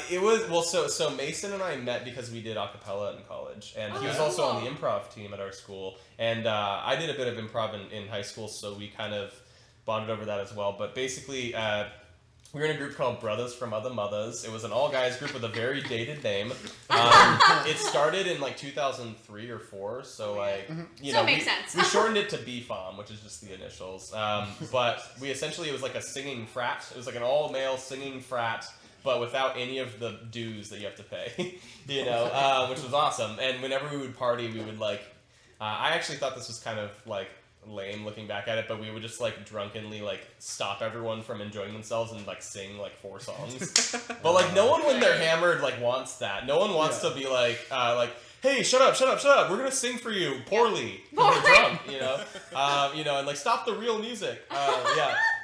it was so Mason and I met because we did a cappella in college, and he was also on the improv team at our school, and I did a bit of improv in high school, so we kind of bonded over that as well. But basically, we were in a group called Brothers from Other Mothers. It was an all-guys group with a very dated name. It started in like 2003 or 4, so like so it makes sense. We shortened it to BFOM, which is just the initials. But we essentially it was like a singing frat. It was like an all-male singing frat, but without any of the dues that you have to pay. Which was awesome. And whenever we would party, we would like. I actually thought this was kind of like lame looking back at it, but we would just like drunkenly like stop everyone from enjoying themselves and like sing like 4 songs. But like no one when they're hammered like wants that. No one wants to be like hey, shut up, we're gonna sing for you poorly because we're drunk, and like stop the real music.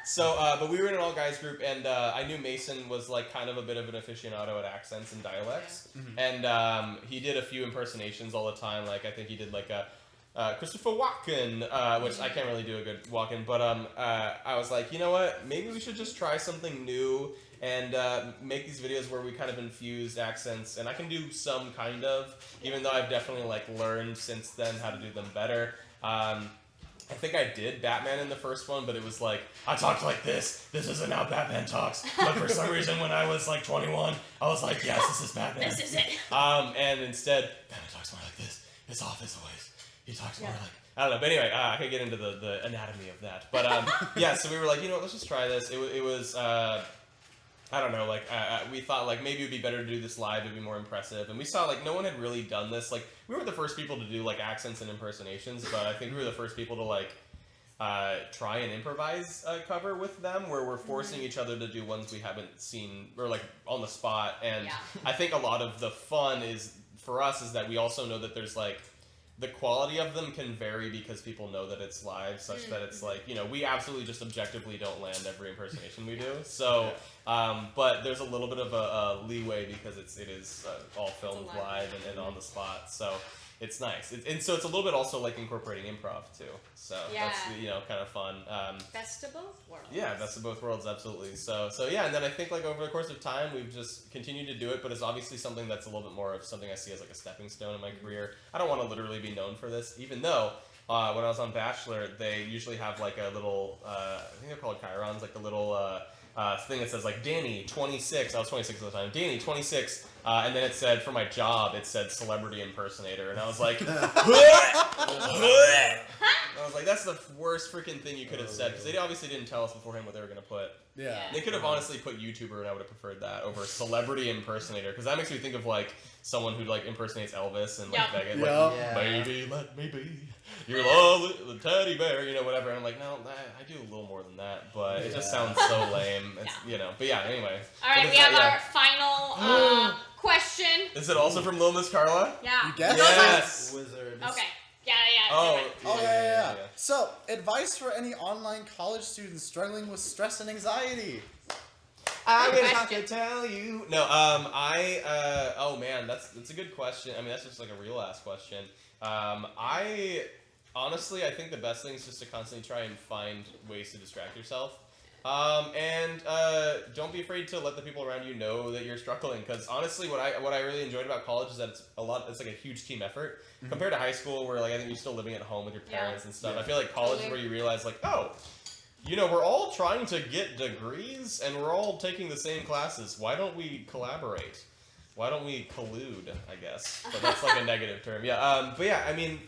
So but we were in an all guys group, and I knew Mason was like kind of a bit of an aficionado at accents and dialects, and he did a few impersonations all the time. Like I think he did like a Christopher Walken, which I can't really do a good Walken, but I was like, you know what? Maybe we should just try something new and make these videos where we kind of infuse accents, and I can do some kind of, even though I've definitely like learned since then how to do them better. I think I did Batman in the first one, but it was like, I talked like this. This isn't how Batman talks. But for some reason, when I was like 21, I was like, yes, this is Batman. This is it. And instead, Batman talks more like this. It's off his voice. He talks more like, I don't know. But anyway, I could get into the anatomy of that. But so we were like, let's just try this. It was, I don't know, like, we thought, like, maybe it would be better to do this live. It would be more impressive. And we saw, like, no one had really done this. Like, we weren't the first people to do, like, accents and impersonations, but I think we were the first people to, like, try and improvise a cover with them, where we're forcing each other to do ones we haven't seen, or, like, on the spot. And I think a lot of the fun for us, is that we also know that there's, like, the quality of them can vary because people know that it's live, such that it's like, we absolutely just objectively don't land every impersonation we do. So, but there's a little bit of a leeway because it is all filmed live and on the spot. So it's nice. And so it's a little bit also like incorporating improv too. So that's, kind of fun. Best of both worlds. Yeah, best of both worlds, absolutely. So yeah, and then I think like over the course of time, we've just continued to do it, but it's obviously something that's a little bit more of something I see as like a stepping stone in my career. I don't want to literally be known for this, even though when I was on Bachelor, they usually have like a little, I think they're called chirons, like a little thing that says like, Danny, 26, I was 26 at the time, Danny, 26, and then it said, for my job, it said celebrity impersonator, and I was like, I was like, that's the worst freaking thing you could have said, because they obviously didn't tell us beforehand what they were going to put. Yeah. They could have honestly put YouTuber, and I would have preferred that over celebrity impersonator, because that makes me think of like someone who like impersonates Elvis and like Vegas, like, baby, let me be your little teddy bear, whatever. And I'm like, no, I do a little more than that, but it just sounds so lame. It's, but yeah, anyway. All right, we have our final question. Is it also from Lil Miss Carla? Yeah. You guessed? Yes. Wizards. Okay. Yeah. Yeah. So, advice for any online college students struggling with stress and anxiety. I wish I could tell you. No, oh man, that's a good question. I mean, that's just like a real ass question. Honestly, I think the best thing is just to constantly try and find ways to distract yourself. And don't be afraid to let the people around you know that you're struggling. Because honestly, what I really enjoyed about college is that it's like a huge team effort compared to high school, where like I think you're still living at home with your parents and stuff. I feel like college is where you realize like, oh, we're all trying to get degrees and we're all taking the same classes. Why don't we collaborate? why don't we collude? I guess, but that's like a negative term. Yeah. But yeah, I mean,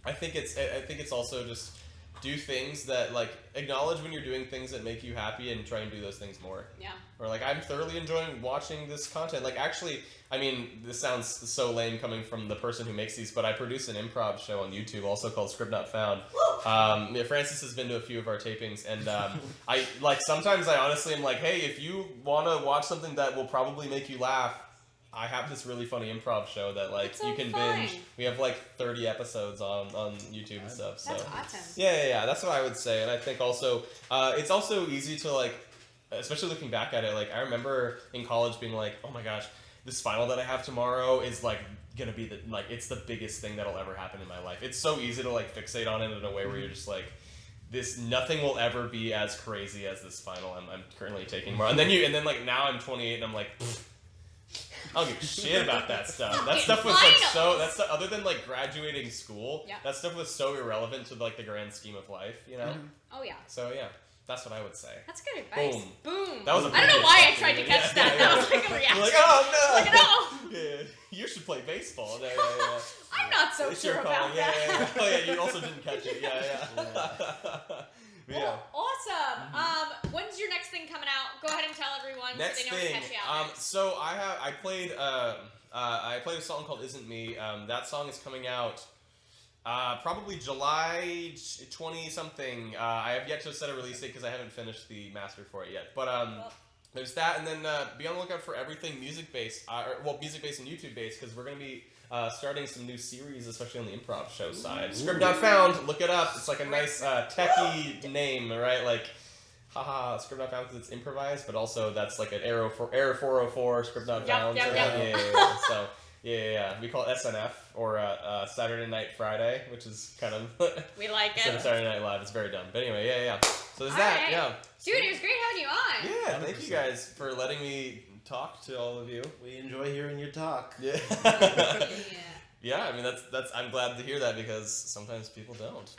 I think it's also just do things that like acknowledge when you're doing things that make you happy and try and do those things more. Yeah. Or like I'm thoroughly enjoying watching this content. Like actually, I mean, this sounds so lame coming from the person who makes these, but I produce an improv show on YouTube also called Script Not Found. Yeah, Francis has been to a few of our tapings, and I like sometimes I honestly am like, hey, if you want to watch something that will probably make you laugh, I have this really funny improv show that like That's so you can fun. binge. We have like 30 episodes on YouTube and stuff. So That's awesome. yeah. That's what I would say, and I think also it's also easy to like, especially looking back at it. Like I remember in college being like, oh my gosh, this final that I have tomorrow is like gonna be it's the biggest thing that'll ever happen in my life. It's so easy to like fixate on it in a way where you're just like, this nothing will ever be as crazy as this final I'm currently taking tomorrow. And then like now I'm 28 and I'm like. I don't give a shit about that stuff. That stuff was like so. That's other than like graduating school. Yeah. That stuff was so irrelevant to like the grand scheme of life, you know. Mm-hmm. Oh yeah. So yeah, that's what I would say. That's good advice. Boom. Boom. That was a I don't know previous why I question. tried to catch that. Yeah. That was like a reaction. You're like, oh no. Like, no. Yeah, you should play baseball. Yeah. I'm not so It's sure your about call. Yeah. that. Oh yeah, you also didn't catch it. Yeah. But yeah. Well, awesome. When's your next thing coming out? Go ahead and tell everyone Next so they know thing, to catch you out next. so I played a song called "Isn't Me." That song is coming out probably July 20 something. I have yet to set a release date because I haven't finished the master for it yet. But there's that, and then be on the lookout for everything music based, music based and YouTube based, because we're gonna be starting some new series, especially on the improv show side. Script Not Found. Look it up. It's like a nice techie name, right? Like. Haha, Script Not Found because it's improvised, but also that's like an error 404, Script Not Found. Yep. Yeah. So, yeah. We call it SNF, or Saturday Night Friday, which is kind of... We like instead of it. Saturday Night Live, it's very dumb. But anyway, yeah. So there's All that, right. yeah. Dude, it was great having you on. Yeah, thank you guys for letting me talk to all of you. We enjoy hearing your talk. Yeah. Yeah. Yeah, I mean, that's I'm glad to hear that because sometimes people don't.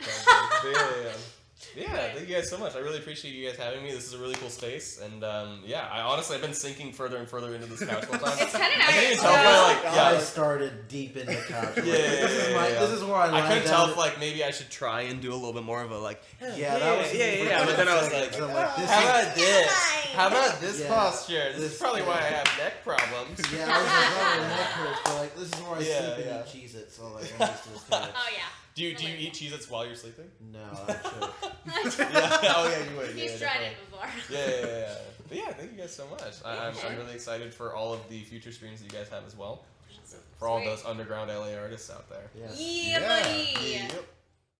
Yeah, thank you guys so much. I really appreciate you guys having me. This is a really cool space, and I've been sinking further and further into this couch all the time. It's kind of I can't even nice. tell if I I started deep in the couch. Yeah. This is where I lie couldn't down tell to- if like maybe I should try and do a little bit more of a like. Yeah, that was But then I was like, I'm like, this how is- about this? How about this Yeah. posture? This is This- probably why I have neck problems. Yeah, I was like, oh, my neck hurts, but like, this is where I Yeah, sleep yeah. and eat Cheez-It, so like, I'm used to this kind of... Oh, yeah. Do you eat Cheez-Its while you're sleeping? No, actually. Oh yeah, you would. He's tried it before. Yeah. But yeah, thank you guys so much. I'm really excited for all of the future streams that you guys have as well. For all Sweet. those underground LA artists out there. Yeah. Yeah, buddy. Yep.